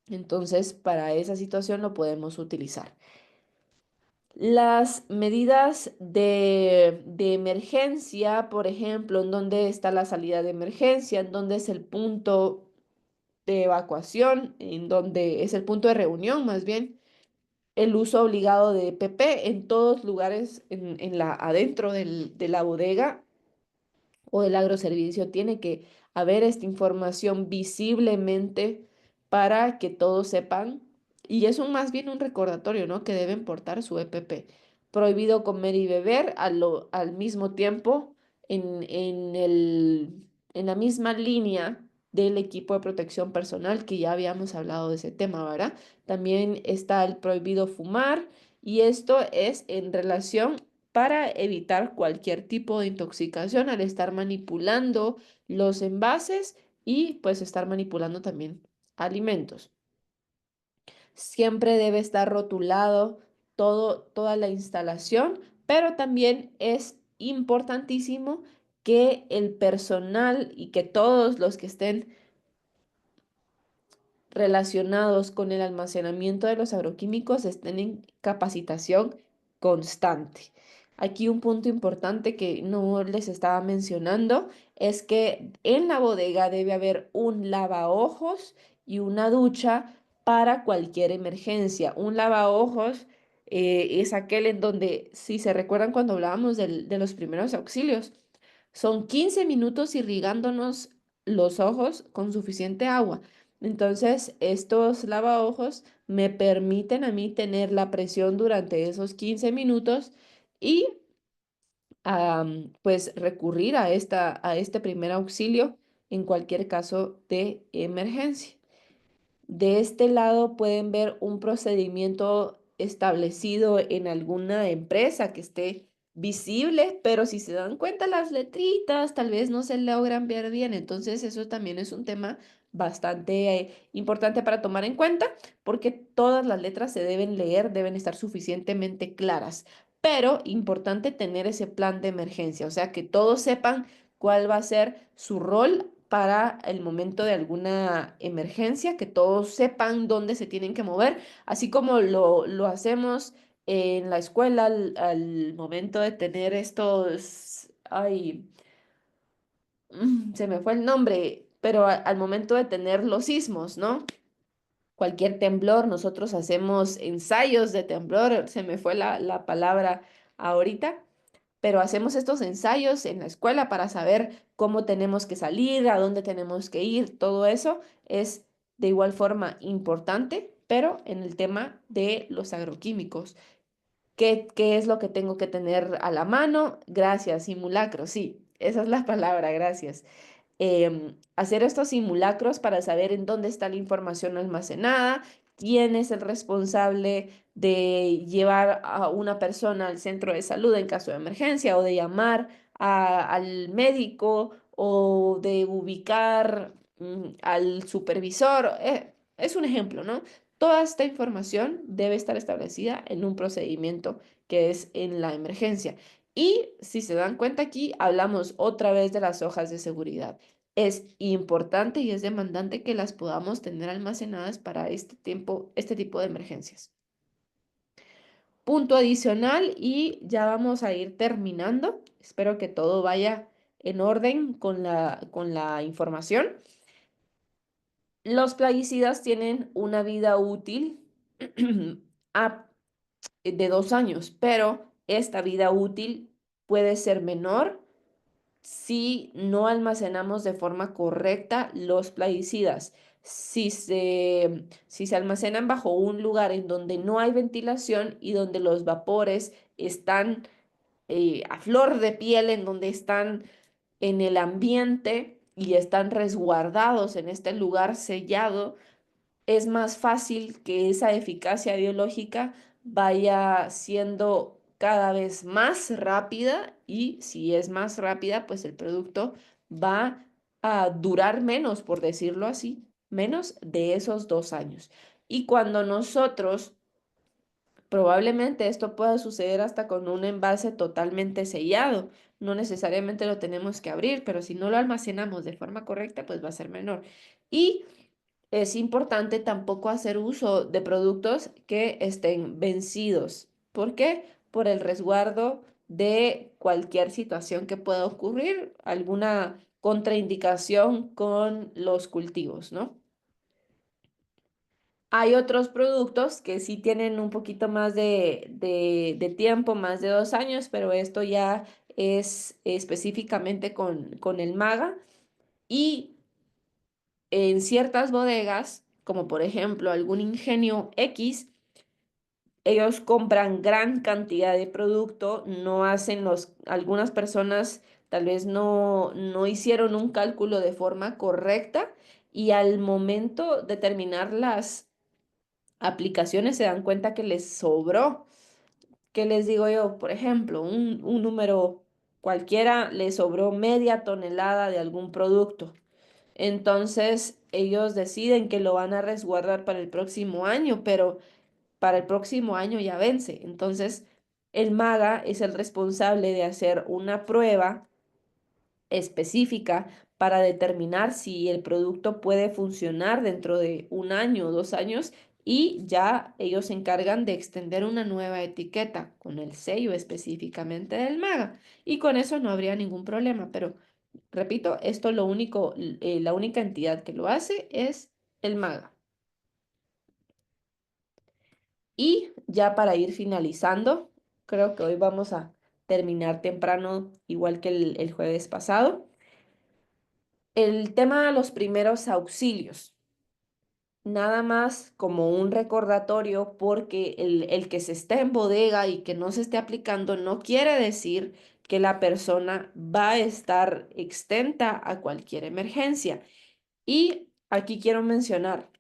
Entonces, para esa situación lo podemos utilizar. Las medidas de emergencia, por ejemplo, en dónde está la salida de emergencia, en dónde es el punto de evacuación, en dónde es el punto de reunión, más bien, el uso obligado de PP en todos lugares adentro de la bodega o del agroservicio. Tiene que haber esta información visiblemente para que todos sepan, y es más bien un recordatorio, ¿no? Que deben portar su EPP. Prohibido comer y beber al mismo tiempo en la misma línea del equipo de protección personal, que ya habíamos hablado de ese tema, ¿verdad? También está el prohibido fumar y esto es en relación para evitar cualquier tipo de intoxicación al estar manipulando los envases y pues estar manipulando también alimentos. Siempre debe estar rotulado toda la instalación, pero también es importantísimo que el personal y que todos los que estén relacionados con el almacenamiento de los agroquímicos estén en capacitación constante. Aquí un punto importante que no les estaba mencionando es que en la bodega debe haber un lavaojos y una ducha para cualquier emergencia. Un lavaojos es aquel en donde, si se recuerdan cuando hablábamos de los primeros auxilios, son 15 minutos irrigándonos los ojos con suficiente agua. Entonces, estos lavaojos me permiten a mí tener la presión durante esos 15 minutos y pues recurrir a este primer auxilio en cualquier caso de emergencia. De este lado pueden ver un procedimiento establecido en alguna empresa que esté visible, pero si se dan cuenta las letritas, tal vez no se logran ver bien. Entonces eso también es un tema bastante importante para tomar en cuenta, porque todas las letras se deben leer, deben estar suficientemente claras. Pero importante tener ese plan de emergencia, o sea, que todos sepan cuál va a ser su rol para el momento de alguna emergencia, que todos sepan dónde se tienen que mover, así como lo hacemos en la escuela al momento de tener estos, ay, se me fue el nombre, pero al momento de tener los sismos, ¿no? Cualquier temblor, nosotros hacemos ensayos de temblor, se me fue la palabra ahorita, pero hacemos estos ensayos en la escuela para saber cómo tenemos que salir, a dónde tenemos que ir, todo eso es de igual forma importante, pero en el tema de los agroquímicos. ¿Qué es lo que tengo que tener a la mano? Gracias, simulacro, sí, esa es la palabra, gracias. Hacer estos simulacros para saber en dónde está la información almacenada, quién es el responsable de llevar a una persona al centro de salud en caso de emergencia o de llamar al médico o de ubicar al supervisor. Es un ejemplo, ¿no? Toda esta información debe estar establecida en un procedimiento que es en la emergencia. Y si se dan cuenta aquí, hablamos otra vez de las hojas de seguridad. Es importante y es demandante que las podamos tener almacenadas para este tiempo, este tipo de emergencias. Punto adicional y ya vamos a ir terminando. Espero que todo vaya en orden con la información. Los plaguicidas tienen una vida útil a- de 2 años, pero esta vida útil puede ser menor si no almacenamos de forma correcta los plaguicidas. Si se almacenan bajo un lugar en donde no hay ventilación y donde los vapores están a flor de piel, en donde están en el ambiente y están resguardados en este lugar sellado, es más fácil que esa eficacia biológica vaya siendo cada vez más rápida y si es más rápida, pues el producto va a durar menos, por decirlo así, menos de esos 2 años. Y cuando nosotros, probablemente esto pueda suceder hasta con un envase totalmente sellado, no necesariamente lo tenemos que abrir, pero si no lo almacenamos de forma correcta, pues va a ser menor. Y es importante tampoco hacer uso de productos que estén vencidos. ¿Por qué? Por el resguardo de cualquier situación que pueda ocurrir, alguna contraindicación con los cultivos, ¿no? Hay otros productos que sí tienen un poquito más de tiempo, más de 2 años, pero esto ya es específicamente con el MAGA. Y en ciertas bodegas, como por ejemplo algún Ingenio X, ellos compran gran cantidad de producto, no hacen algunas personas tal vez no hicieron un cálculo de forma correcta y al momento de terminar las aplicaciones se dan cuenta que les sobró. ¿Qué les digo yo? Por ejemplo, un número cualquiera les sobró media tonelada de algún producto. Entonces, ellos deciden que lo van a resguardar para el próximo año, pero para el próximo año ya vence. Entonces, el MAGA es el responsable de hacer una prueba específica para determinar si el producto puede funcionar dentro de un año o 2 años y ya ellos se encargan de extender una nueva etiqueta con el sello específicamente del MAGA y con eso no habría ningún problema, pero repito, esto lo único, la única entidad que lo hace es el MAGA. Y ya para ir finalizando, creo que hoy vamos a terminar temprano, igual que el jueves pasado. El tema de los primeros auxilios, nada más como un recordatorio porque el que se esté en bodega y que no se esté aplicando no quiere decir que la persona va a estar exenta a cualquier emergencia. Y aquí quiero mencionar,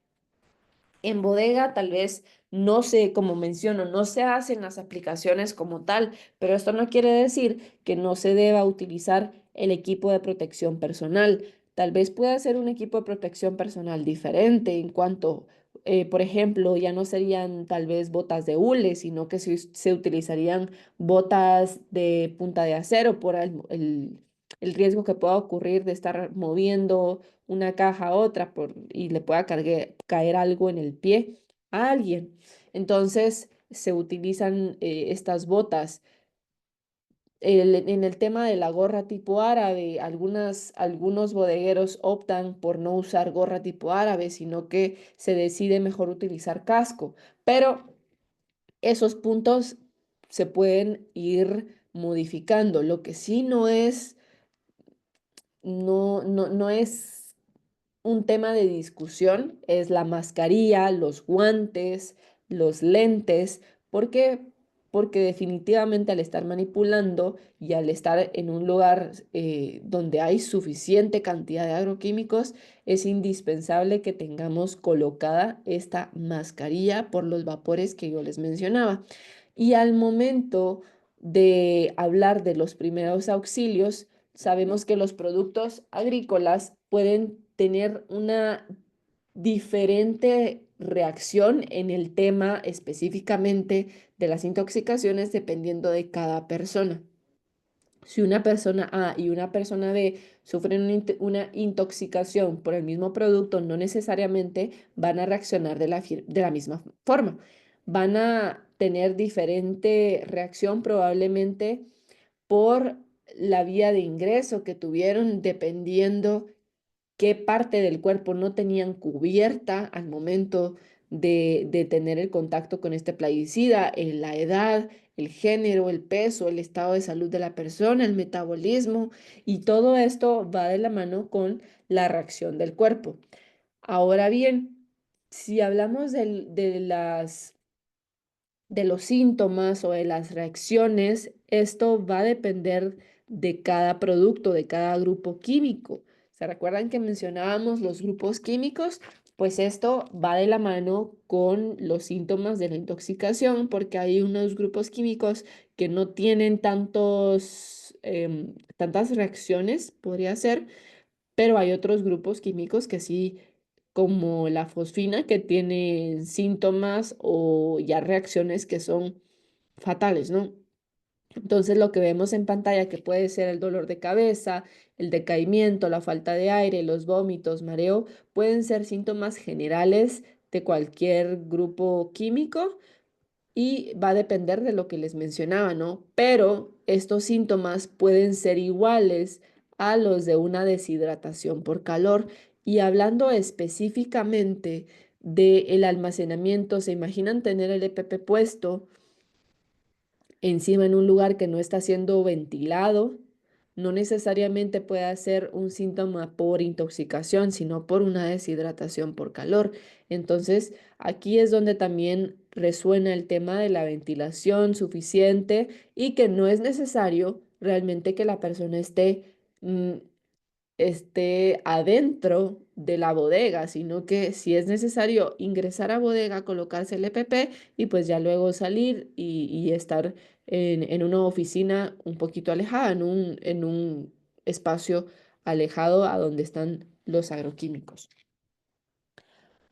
en bodega tal vez no se, como menciono, no se hacen las aplicaciones como tal, pero esto no quiere decir que no se deba utilizar el equipo de protección personal. Tal vez pueda ser un equipo de protección personal diferente en cuanto, por ejemplo, ya no serían tal vez botas de hule, sino que se utilizarían botas de punta de acero por el riesgo que pueda ocurrir de estar moviendo una caja a otra y le pueda caer algo en el pie a alguien. Entonces se utilizan estas botas. En el tema de la gorra tipo árabe, algunos bodegueros optan por no usar gorra tipo árabe, sino que se decide mejor utilizar casco. Pero esos puntos se pueden ir modificando. Lo que sí no es un tema de discusión es la mascarilla, los guantes, los lentes. ¿Por qué? Porque definitivamente al estar manipulando y al estar en un lugar donde hay suficiente cantidad de agroquímicos, es indispensable que tengamos colocada esta mascarilla por los vapores que yo les mencionaba. Y al momento de hablar de los primeros auxilios, sabemos que los productos agrícolas pueden tener una diferente reacción en el tema específicamente de las intoxicaciones dependiendo de cada persona. Si una persona A y una persona B sufren una intoxicación por el mismo producto, no necesariamente van a reaccionar de la misma forma. Van a tener diferente reacción probablemente por la vía de ingreso que tuvieron, dependiendo qué parte del cuerpo no tenían cubierta al momento de tener el contacto con este plaguicida, la edad, el género, el peso, el estado de salud de la persona, el metabolismo, y todo esto va de la mano con la reacción del cuerpo. Ahora bien, si hablamos de los síntomas o de las reacciones, esto va a depender de cada producto, de cada grupo químico. ¿Se recuerdan que mencionábamos los grupos químicos? Pues esto va de la mano con los síntomas de la intoxicación, porque hay unos grupos químicos que no tienen tantas reacciones, podría ser, pero hay otros grupos químicos que sí, como la fosfina, que tienen síntomas o ya reacciones que son fatales, ¿no? Entonces lo que vemos en pantalla, que puede ser el dolor de cabeza, el decaimiento, la falta de aire, los vómitos, mareo, pueden ser síntomas generales de cualquier grupo químico y va a depender de lo que les mencionaba, ¿no? Pero estos síntomas pueden ser iguales a los de una deshidratación por calor. Y hablando específicamente del almacenamiento, ¿se imaginan tener el EPP puesto encima en un lugar que no está siendo ventilado? No necesariamente puede ser un síntoma por intoxicación, sino por una deshidratación por calor. Entonces, aquí es donde también resuena el tema de la ventilación suficiente y que no es necesario realmente que la persona esté adentro de la bodega, sino que si es necesario ingresar a bodega, colocarse el EPP y pues ya luego salir y estar en una oficina un poquito alejada, en un espacio alejado a donde están los agroquímicos.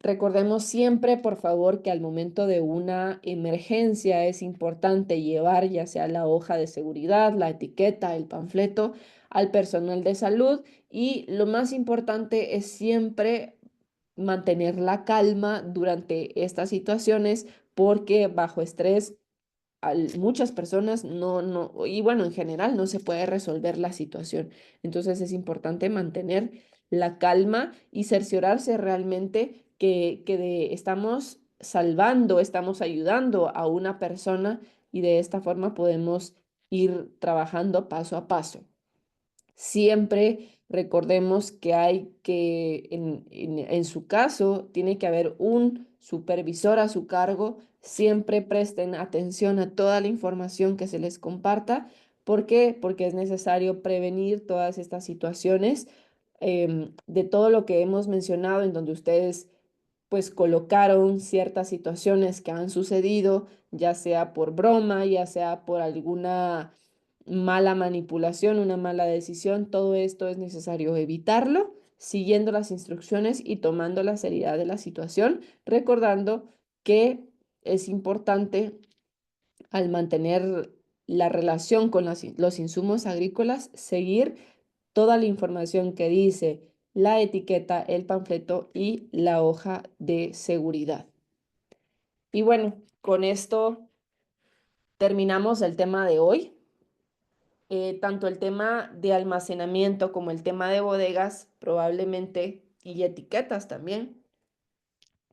Recordemos siempre, por favor, que al momento de una emergencia es importante llevar ya sea la hoja de seguridad, la etiqueta, el panfleto, al personal de salud y lo más importante es siempre mantener la calma durante estas situaciones porque bajo estrés muchas personas y bueno, en general no se puede resolver la situación. Entonces es importante mantener la calma y cerciorarse realmente estamos salvando, estamos ayudando a una persona y de esta forma podemos ir trabajando paso a paso. Siempre recordemos que en su caso, tiene que haber un supervisor a su cargo. Siempre presten atención a toda la información que se les comparta. ¿Por qué? Porque es necesario prevenir todas estas situaciones de todo lo que hemos mencionado, en donde ustedes pues colocaron ciertas situaciones que han sucedido, ya sea por broma, ya sea por alguna mala manipulación, una mala decisión. Todo esto es necesario evitarlo siguiendo las instrucciones y tomando la seriedad de la situación, recordando que es importante al mantener la relación con los insumos agrícolas, seguir toda la información que dice la etiqueta, el panfleto y la hoja de seguridad. Y bueno, con esto terminamos el tema de hoy. Tanto el tema de almacenamiento como el tema de bodegas, probablemente, y etiquetas también,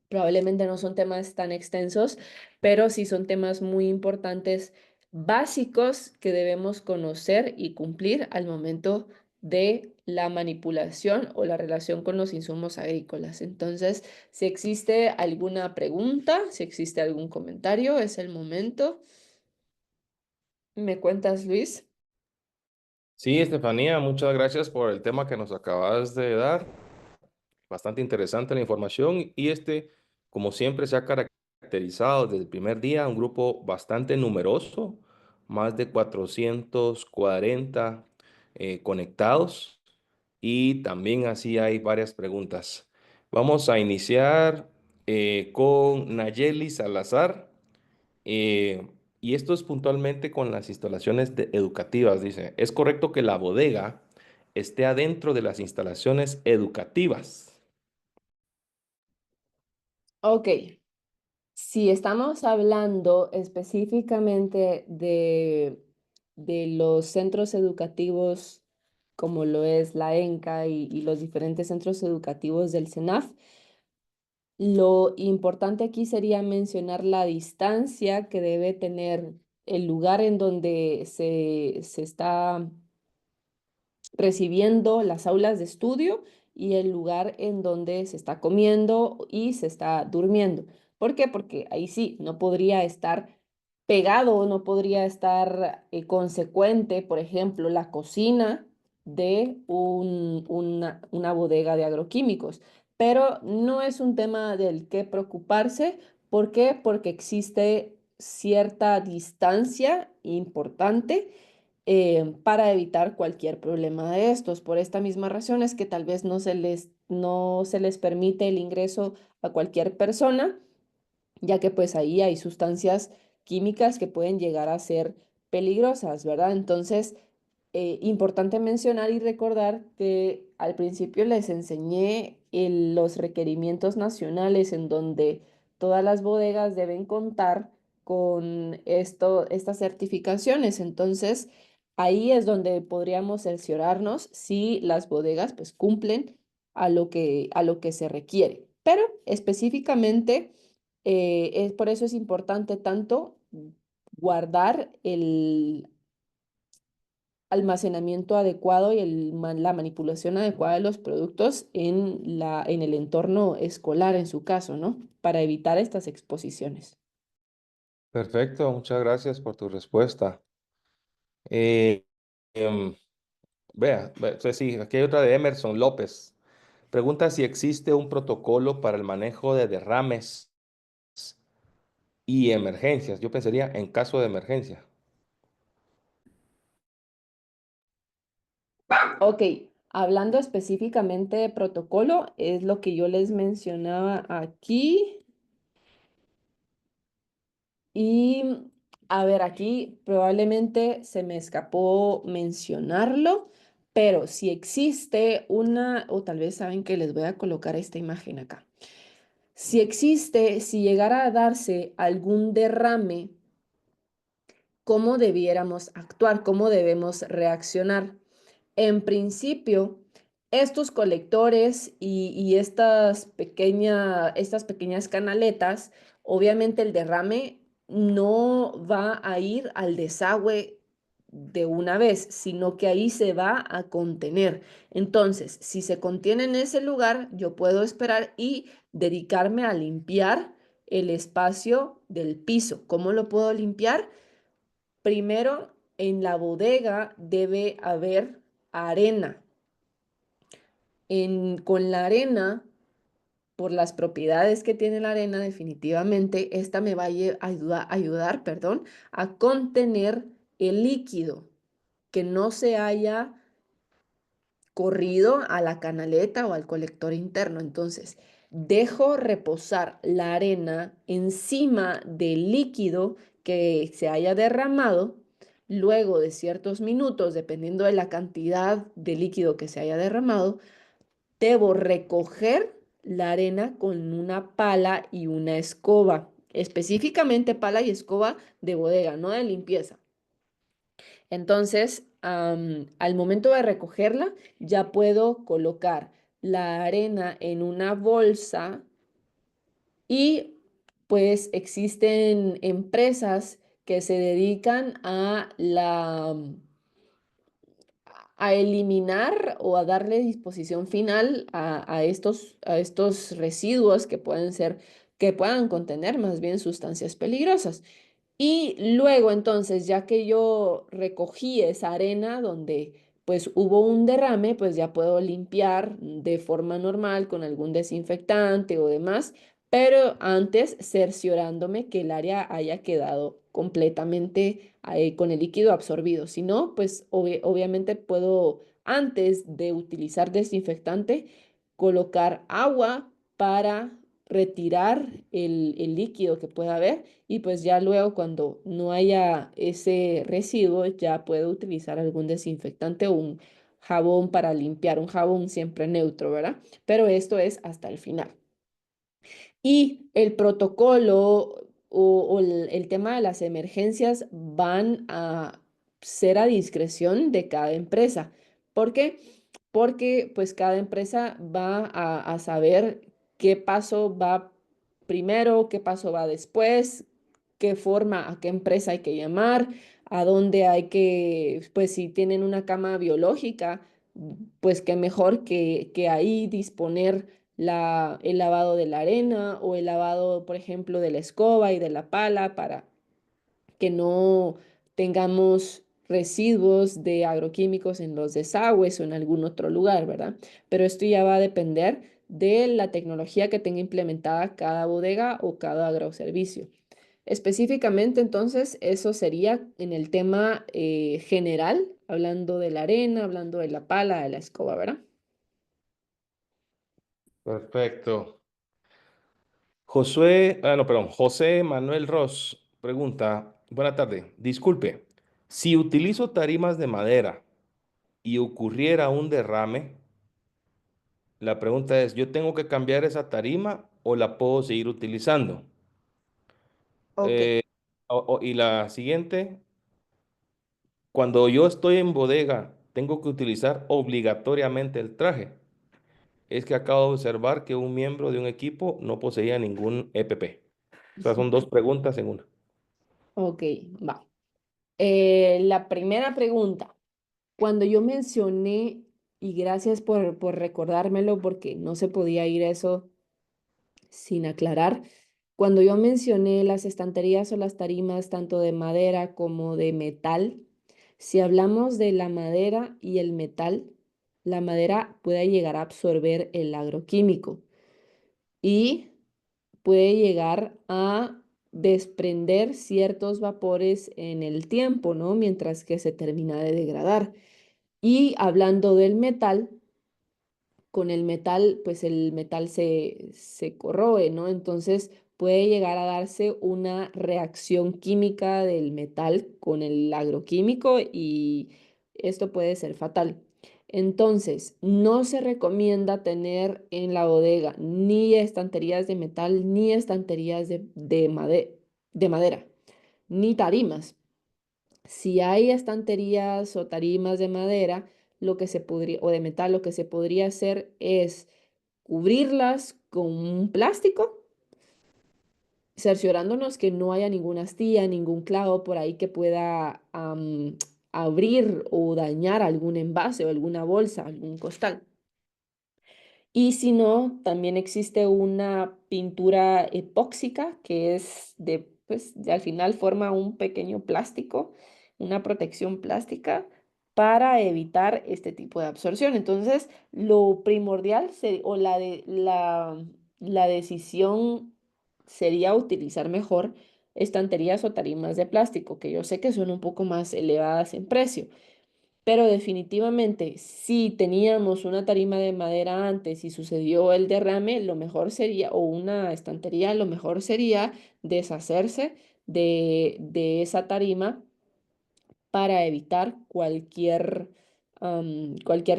probablemente no son temas tan extensos, pero sí son temas muy importantes, básicos que debemos conocer y cumplir al momento de la manipulación o la relación con los insumos agrícolas. Entonces, si existe alguna pregunta, si existe algún comentario, es el momento. ¿Me cuentas, Luis? Sí, Estefanía, muchas gracias por el tema que nos acabas de dar. Bastante interesante la información y como siempre, se ha caracterizado desde el primer día un grupo bastante numeroso, más de 440 conectados y también así hay varias preguntas. Vamos a iniciar con Nayeli Salazar. eh, y esto es puntualmente con las instalaciones educativas. Dice, ¿es correcto que la bodega esté adentro de las instalaciones educativas? Ok, si estamos hablando específicamente de los centros educativos como lo es la ENCA y los diferentes centros educativos del CENAF, lo importante aquí sería mencionar la distancia que debe tener el lugar en donde se está recibiendo las aulas de estudio y el lugar en donde se está comiendo y se está durmiendo. ¿Por qué? Porque ahí sí, no podría estar pegado, no podría estar consecuente, por ejemplo, la cocina de una bodega de agroquímicos. Pero no es un tema del que preocuparse. ¿Por qué? Porque existe cierta distancia importante para evitar cualquier problema de estos. Por esta misma razón es que tal vez no se les permite el ingreso a cualquier persona, ya que pues ahí hay sustancias químicas que pueden llegar a ser peligrosas, ¿verdad? Entonces, importante mencionar y recordar que al principio les enseñé los requerimientos nacionales en donde todas las bodegas deben contar con estas certificaciones. Entonces, ahí es donde podríamos cerciorarnos si las bodegas pues cumplen a lo que se requiere. Pero específicamente, por eso es importante tanto guardar el almacenamiento adecuado y la manipulación adecuada de los productos en el entorno escolar, en su caso, ¿no? Para evitar estas exposiciones. Perfecto, muchas gracias por tu respuesta. Eh, em, sí, aquí hay otra de Emerson López. Pregunta si existe un protocolo para el manejo de derrames y emergencias. Yo pensaría en caso de emergencia. Ok, hablando específicamente de protocolo, es lo que yo les mencionaba aquí. Y a ver, aquí probablemente se me escapó mencionarlo, Pero si existe una, o tal vez saben que les voy a colocar esta imagen acá. Si llegara a darse algún derrame, ¿cómo debiéramos actuar? ¿Cómo debemos reaccionar? En principio, estos colectores y estas pequeñas canaletas, obviamente el derrame no va a ir al desagüe de una vez, sino que ahí se va a contener. Entonces, si se contiene en ese lugar, yo puedo esperar y dedicarme a limpiar el espacio del piso. ¿Cómo lo puedo limpiar? Primero, en la bodega debe haber arena. Con la arena, por las propiedades que tiene la arena, definitivamente, esta me va a ayudar, perdón, a contener el líquido, que no se haya corrido a la canaleta o al colector interno. Entonces, dejo reposar la arena encima del líquido que se haya derramado. Luego de ciertos minutos, dependiendo de la cantidad de líquido que se haya derramado, debo recoger la arena con una pala y una escoba, específicamente pala y escoba de bodega, no de limpieza. Entonces, al momento de recogerla, ya puedo colocar la arena en una bolsa y pues existen empresas que se dedican a eliminar o a darle disposición final a estos residuos que que puedan contener más bien sustancias peligrosas. Y luego entonces, ya que yo recogí esa arena donde pues hubo un derrame, pues ya puedo limpiar de forma normal con algún desinfectante o demás, pero antes cerciorándome que el área haya quedado completamente con el líquido absorbido. Si no, pues obviamente puedo, antes de utilizar desinfectante, colocar agua para retirar el líquido que pueda haber y pues ya luego cuando no haya ese residuo ya puedo utilizar algún desinfectante o un jabón para limpiar, un jabón siempre neutro, ¿verdad? Pero esto es hasta el final. Y el protocolo o el tema de las emergencias van a ser a discreción de cada empresa. ¿Por qué? Porque pues cada empresa va a saber qué paso va primero, qué paso va después, qué forma, a qué empresa hay que llamar, a dónde hay que, pues si tienen una cama biológica, pues qué mejor que ahí disponer el lavado de la arena o el lavado, por ejemplo, de la escoba y de la pala para que no tengamos residuos de agroquímicos en los desagües o en algún otro lugar, ¿verdad? Pero esto ya va a depender de la tecnología que tenga implementada cada bodega o cada agroservicio. Específicamente, entonces, eso sería en el tema general, hablando de la arena, hablando de la pala, de la escoba, ¿verdad? Perfecto. Josué, no, perdón, José Manuel Ross pregunta, buena tarde, disculpe, si utilizo tarimas de madera y ocurriera un derrame, la pregunta es, ¿yo tengo que cambiar esa tarima o la puedo seguir utilizando? Ok, Eh, y la siguiente, cuando yo estoy en bodega, ¿tengo que utilizar obligatoriamente el traje? Es que acabo de observar que un miembro de un equipo no poseía ningún EPP. O sea, son dos preguntas en una. ok, va. La primera pregunta, cuando yo mencioné, y gracias por recordármelo porque no se podía ir eso sin aclarar, cuando yo mencioné las estanterías o las tarimas tanto de madera como de metal, si hablamos de la madera y el metal, la madera puede llegar a absorber el agroquímico y puede llegar a desprender ciertos vapores en el tiempo, ¿no? Mientras que se termina de degradar. Y hablando del metal, con el metal, pues el metal se corroe, ¿no? Entonces puede llegar a darse una reacción química del metal con el agroquímico y esto puede ser fatal. Entonces, no se recomienda tener en la bodega ni estanterías de metal, ni estanterías de madera, ni tarimas. Si hay estanterías o tarimas de madera, lo que se podría, o de metal, lo que se podría hacer es cubrirlas con un plástico, cerciorándonos que no haya ninguna astilla, ningún clavo por ahí que pueda abrir o dañar algún envase o alguna bolsa, algún costal. Y si no, también existe una pintura epóxica que es al final forma un pequeño plástico, una protección plástica para evitar este tipo de absorción. Entonces, lo primordial o la decisión sería utilizar mejor estanterías o tarimas de plástico, que yo sé que son un poco más elevadas en precio. Pero definitivamente, si teníamos una tarima de madera antes y sucedió el derrame, lo mejor sería, o una estantería, lo mejor sería deshacerse de esa tarima para evitar cualquier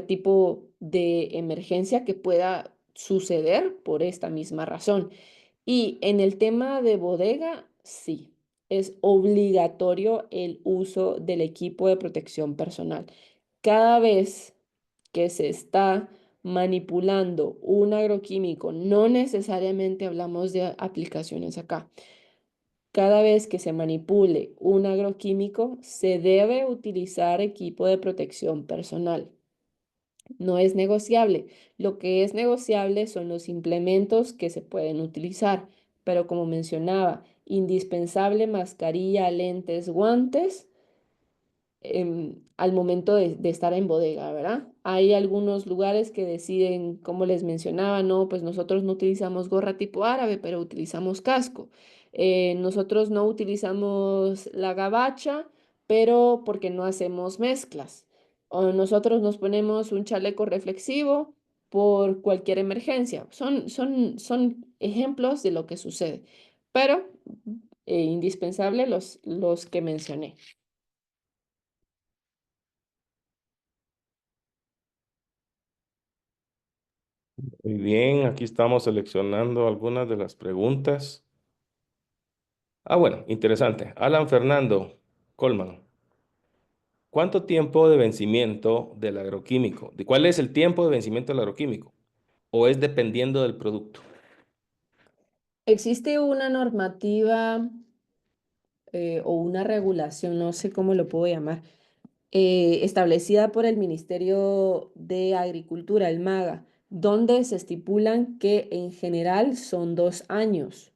tipo de emergencia que pueda suceder por esta misma razón. Y en el tema de bodega, sí, es obligatorio el uso del equipo de protección personal. Cada vez que se está manipulando un agroquímico, no necesariamente hablamos de aplicaciones acá. Cada vez que se manipule un agroquímico, se debe utilizar equipo de protección personal. No es negociable. Lo que es negociable son los implementos que se pueden utilizar, pero como mencionaba, indispensable mascarilla, lentes, guantes al momento de estar en bodega, ¿verdad? Hay algunos lugares que deciden, como les mencionaba, no, pues nosotros no utilizamos gorra tipo árabe, pero utilizamos casco. Nosotros no utilizamos la gabacha, pero porque no hacemos mezclas. O nosotros nos ponemos un chaleco reflexivo por cualquier emergencia. Son ejemplos de lo que sucede, pero indispensable los que mencioné. Muy bien, aquí estamos seleccionando algunas de las preguntas. Ah, bueno, interesante. Alan Fernando Colman. ¿Cuánto tiempo de vencimiento del agroquímico? ¿De cuál es el tiempo de vencimiento del agroquímico? ¿O es dependiendo del producto? Existe una normativa o una regulación, no sé cómo lo puedo llamar, establecida por el Ministerio de Agricultura, el MAGA, donde se estipulan que en general son 2 años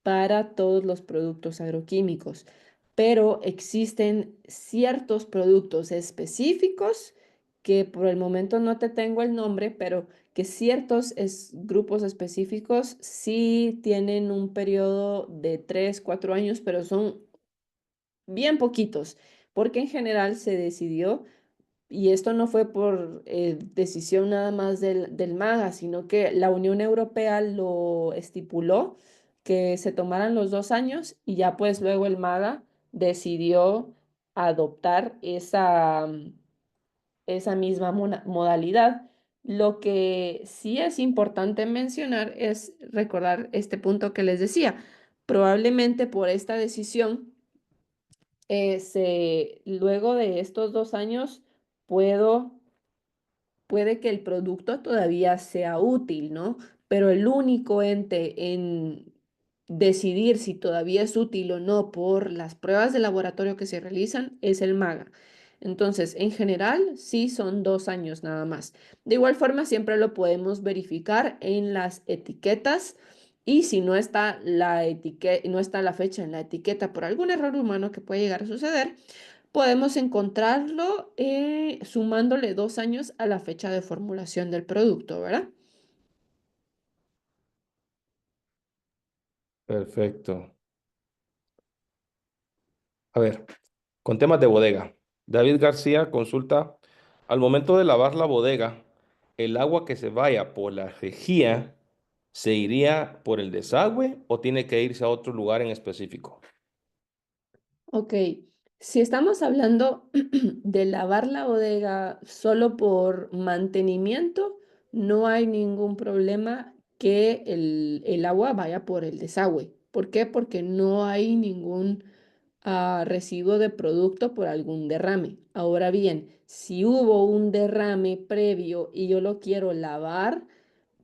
para todos los productos agroquímicos, pero existen ciertos productos específicos que por el momento no te tengo el nombre, pero que ciertos grupos específicos sí tienen un periodo de 3, 4 años, pero son bien poquitos, porque en general se decidió y esto no fue por decisión nada más del MAGA, sino que la Unión Europea lo estipuló que se tomaran los 2 años y ya pues luego el MAGA decidió adoptar esa misma modalidad. Lo que sí es importante mencionar es recordar este punto que les decía. Probablemente por esta decisión, luego de estos 2 años, puedo puede que el producto todavía sea útil, ¿no? Pero el único ente en decidir si todavía es útil o no por las pruebas de laboratorio que se realizan es el MAGA. Entonces, en general, sí son 2 años nada más. De igual forma, siempre lo podemos verificar en las etiquetas. Y si no está no está la fecha en la etiqueta por algún error humano que puede llegar a suceder, podemos encontrarlo sumándole 2 años a la fecha de formulación del producto, ¿verdad? Perfecto. A ver, con temas de bodega. David García consulta, al momento de lavar la bodega, ¿el agua que se vaya por la rejilla se iría por el desagüe o tiene que irse a otro lugar en específico? Ok. Si estamos hablando de lavar la bodega solo por mantenimiento, no hay ningún problema que el agua vaya por el desagüe. ¿Por qué? Porque no hay ningún residuo de producto por algún derrame. Ahora bien, si hubo un derrame previo y yo lo quiero lavar,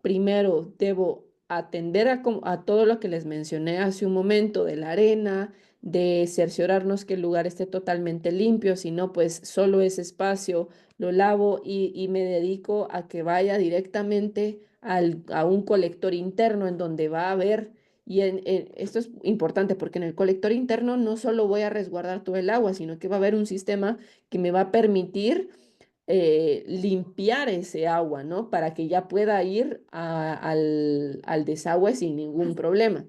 primero debo atender a todo lo que les mencioné hace un momento de la arena, de cerciorarnos que el lugar esté totalmente limpio, si no, pues solo ese espacio lo lavo y me dedico a que vaya directamente a un colector interno en donde va a haber, esto es importante porque en el colector interno no solo voy a resguardar todo el agua, sino que va a haber un sistema que me va a permitir limpiar ese agua, ¿no? Para que ya pueda ir al desagüe sin ningún problema.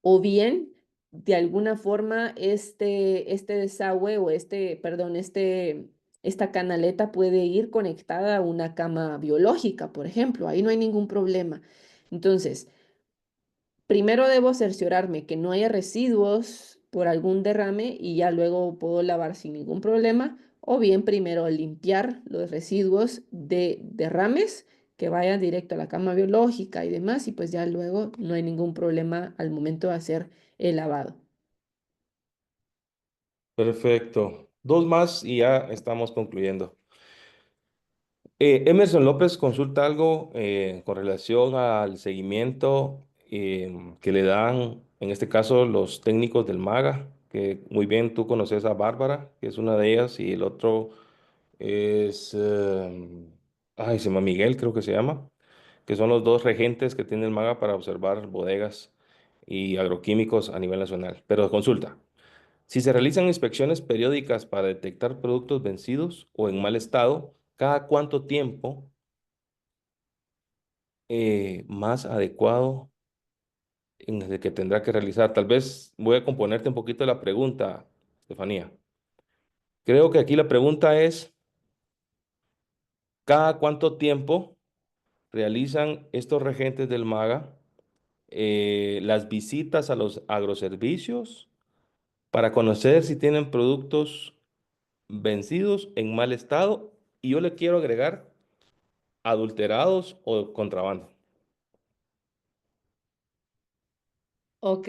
O bien, de alguna forma, este desagüe o perdón, esta canaleta puede ir conectada a una cama biológica, por ejemplo. Ahí no hay ningún problema. Entonces, primero debo cerciorarme que no haya residuos por algún derrame y ya luego puedo lavar sin ningún problema. O bien primero limpiar los residuos de derrames que vayan directo a la cama biológica y demás y pues ya luego no hay ningún problema al momento de hacer el lavado. Perfecto. Dos más y ya estamos concluyendo. Emerson López consulta algo con relación al seguimiento que le dan, en este caso, los técnicos del MAGA, que muy bien tú conoces a Bárbara, que es una de ellas, y el otro es, ay, se llama Miguel, creo que se llama, que son los dos regentes que tiene el MAGA para observar bodegas y agroquímicos a nivel nacional. Pero consulta. Si se realizan inspecciones periódicas para detectar productos vencidos o en mal estado, ¿cada cuánto tiempo más adecuado en el que tendrá que realizar? Tal vez voy a componerte un poquito la pregunta, Estefanía. Creo que aquí la pregunta es, ¿cada cuánto tiempo realizan estos regentes del MAGA las visitas a los agroservicios para conocer si tienen productos vencidos en mal estado? Y yo le quiero agregar adulterados o contrabando. Ok,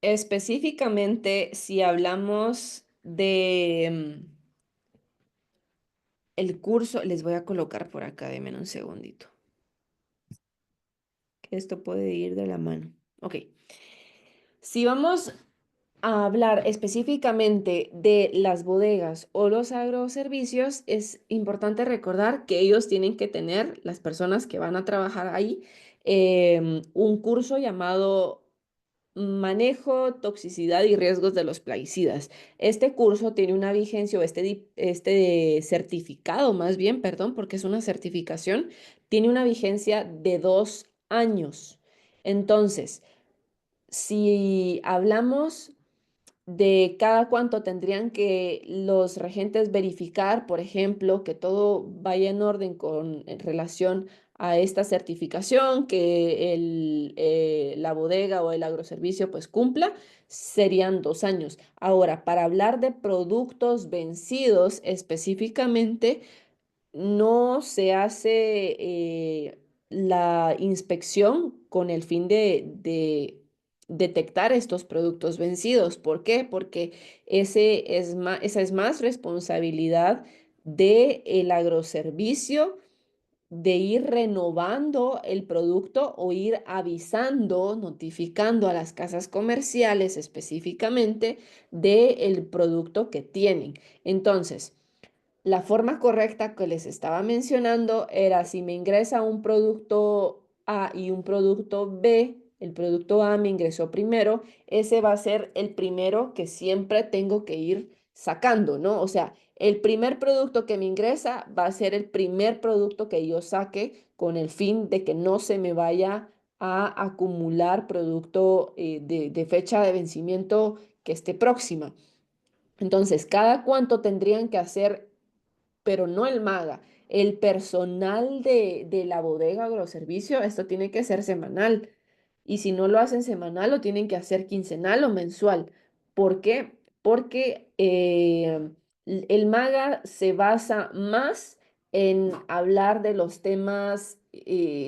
específicamente si hablamos de el curso, les voy a colocar por acá, denme un segundito, que esto puede ir de la mano. Ok. Si vamos a hablar específicamente de las bodegas o los agroservicios, es importante recordar que ellos tienen que tener, las personas que van a trabajar ahí, un curso llamado Manejo, Toxicidad y Riesgos de los Plaguicidas. Este curso tiene una vigencia, o este certificado más bien, perdón, porque es una certificación, tiene una vigencia de 2 años. Entonces, si hablamos de cada cuánto tendrían que los regentes verificar, por ejemplo, que todo vaya en orden en relación a esta certificación, que la bodega o el agroservicio pues cumpla, serían 2 años. Ahora, para hablar de productos vencidos específicamente, no se hace la inspección con el fin de detectar estos productos vencidos. ¿Por qué? Porque esa es más responsabilidad del agroservicio de ir renovando el producto o ir avisando, notificando a las casas comerciales específicamente del producto que tienen. Entonces, la forma correcta que les estaba mencionando era si me ingresa un producto A y un producto B, el producto A me ingresó primero, ese va a ser el primero que siempre tengo que ir sacando, ¿no? O sea, el primer producto que me ingresa va a ser el primer producto que yo saque con el fin de que no se me vaya a acumular producto de fecha de vencimiento que esté próxima. Entonces, ¿cada cuánto tendrían que hacer, pero no el maga, el personal de la bodega agroservicio? Esto tiene que ser semanal. Y si no lo hacen semanal, lo tienen que hacer quincenal o mensual. ¿Por qué? porque el MAGA se basa más en hablar de los temas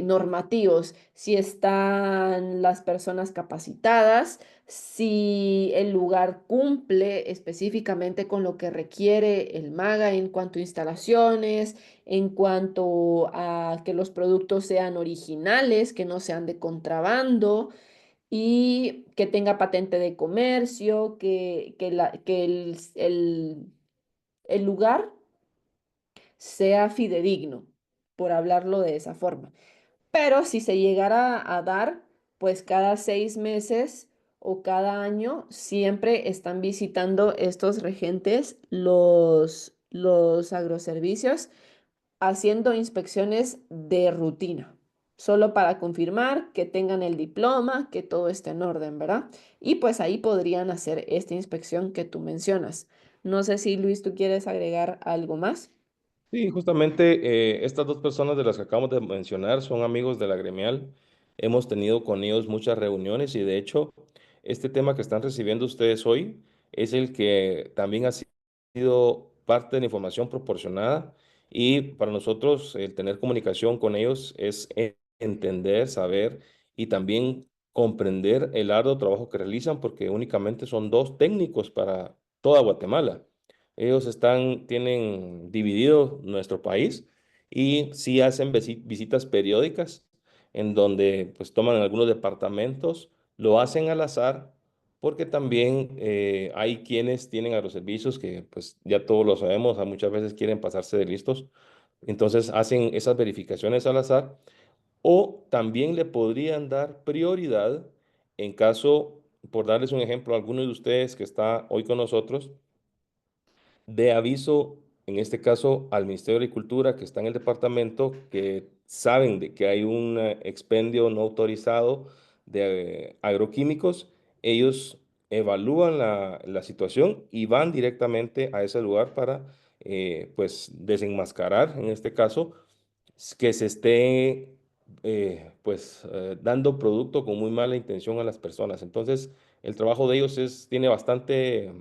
normativos, si están las personas capacitadas, si el lugar cumple específicamente con lo que requiere el MAGA en cuanto a instalaciones, en cuanto a que los productos sean originales, que no sean de contrabando y que tenga patente de comercio, que el lugar sea fidedigno, por hablarlo de esa forma. Pero si se llegara a dar, pues cada 6 meses o cada año siempre están visitando estos regentes los agroservicios haciendo inspecciones de rutina, solo para confirmar que tengan el diploma, que todo esté en orden, ¿verdad? Y pues ahí podrían hacer esta inspección que tú mencionas. No sé si Luis, tú quieres agregar algo más. Sí, justamente estas dos personas de las que acabamos de mencionar son amigos de la gremial. Hemos tenido con ellos muchas reuniones y de hecho este tema que están recibiendo ustedes hoy es el que también ha sido parte de la información proporcionada y para nosotros el tener comunicación con ellos es entender, saber y también comprender el arduo trabajo que realizan porque únicamente son dos técnicos para toda Guatemala. Ellos tienen dividido nuestro país y sí hacen visitas periódicas en donde pues toman algunos departamentos, lo hacen al azar porque también hay quienes tienen agroservicios que pues ya todos lo sabemos, muchas veces quieren pasarse de listos, entonces hacen esas verificaciones al azar o también le podrían dar prioridad en caso, por darles un ejemplo, a alguno de ustedes que está hoy con nosotros, de aviso, en este caso, al Ministerio de Agricultura que está en el departamento, que saben de que hay un expendio no autorizado de agroquímicos, ellos evalúan la situación y van directamente a ese lugar para, pues, desenmascarar, en este caso, que se esté dando producto con muy mala intención a las personas. Entonces, el trabajo de ellos tiene bastante,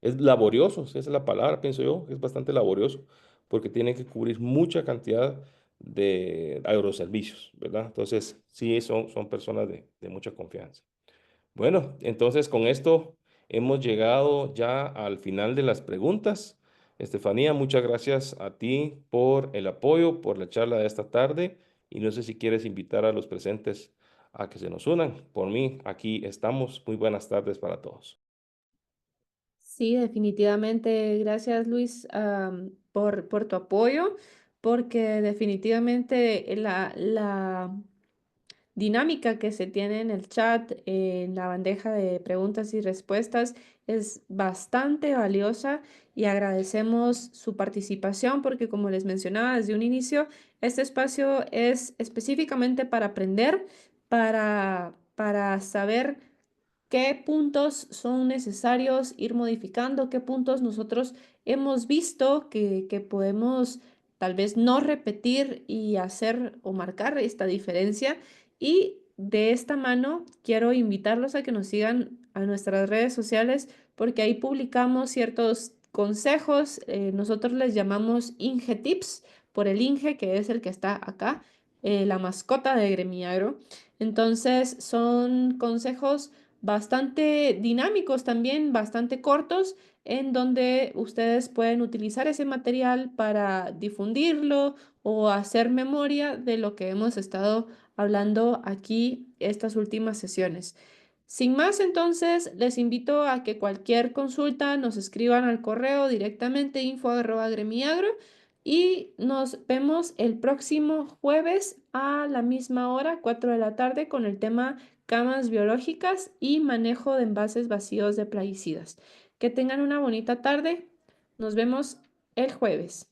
es laborioso, esa es la palabra, pienso yo, es bastante laborioso, porque tienen que cubrir mucha cantidad de agroservicios, ¿verdad? Entonces, sí, son personas de mucha confianza. Bueno, entonces con esto hemos llegado ya al final de las preguntas. Estefanía, muchas gracias a ti por el apoyo, por la charla de esta tarde y no sé si quieres invitar a los presentes a que se nos unan. Por mí, aquí estamos. Muy buenas tardes para todos. Sí, definitivamente. Gracias, Luis, por tu apoyo, porque definitivamente la dinámica que se tiene en el chat, en la bandeja de preguntas y respuestas, es bastante valiosa y agradecemos su participación porque, como les mencionaba desde un inicio, este espacio es específicamente para aprender, para saber qué puntos son necesarios ir modificando, qué puntos nosotros hemos visto que podemos tal vez no repetir y hacer o marcar esta diferencia. Y de esta mano quiero invitarlos a que nos sigan a nuestras redes sociales porque ahí publicamos ciertos consejos. Nosotros les llamamos Inge Tips por el Inge, que es el que está acá, la mascota de Gremiagro. Entonces son consejos bastante dinámicos también, bastante cortos, en donde ustedes pueden utilizar ese material para difundirlo o hacer memoria de lo que hemos estado hablando aquí estas últimas sesiones. Sin más, entonces, les invito a que cualquier consulta nos escriban al correo directamente info@gremiagro y nos vemos el próximo jueves a la misma hora, 4 de la tarde, con el tema camas biológicas y manejo de envases vacíos de plaguicidas. Que tengan una bonita tarde. Nos vemos el jueves.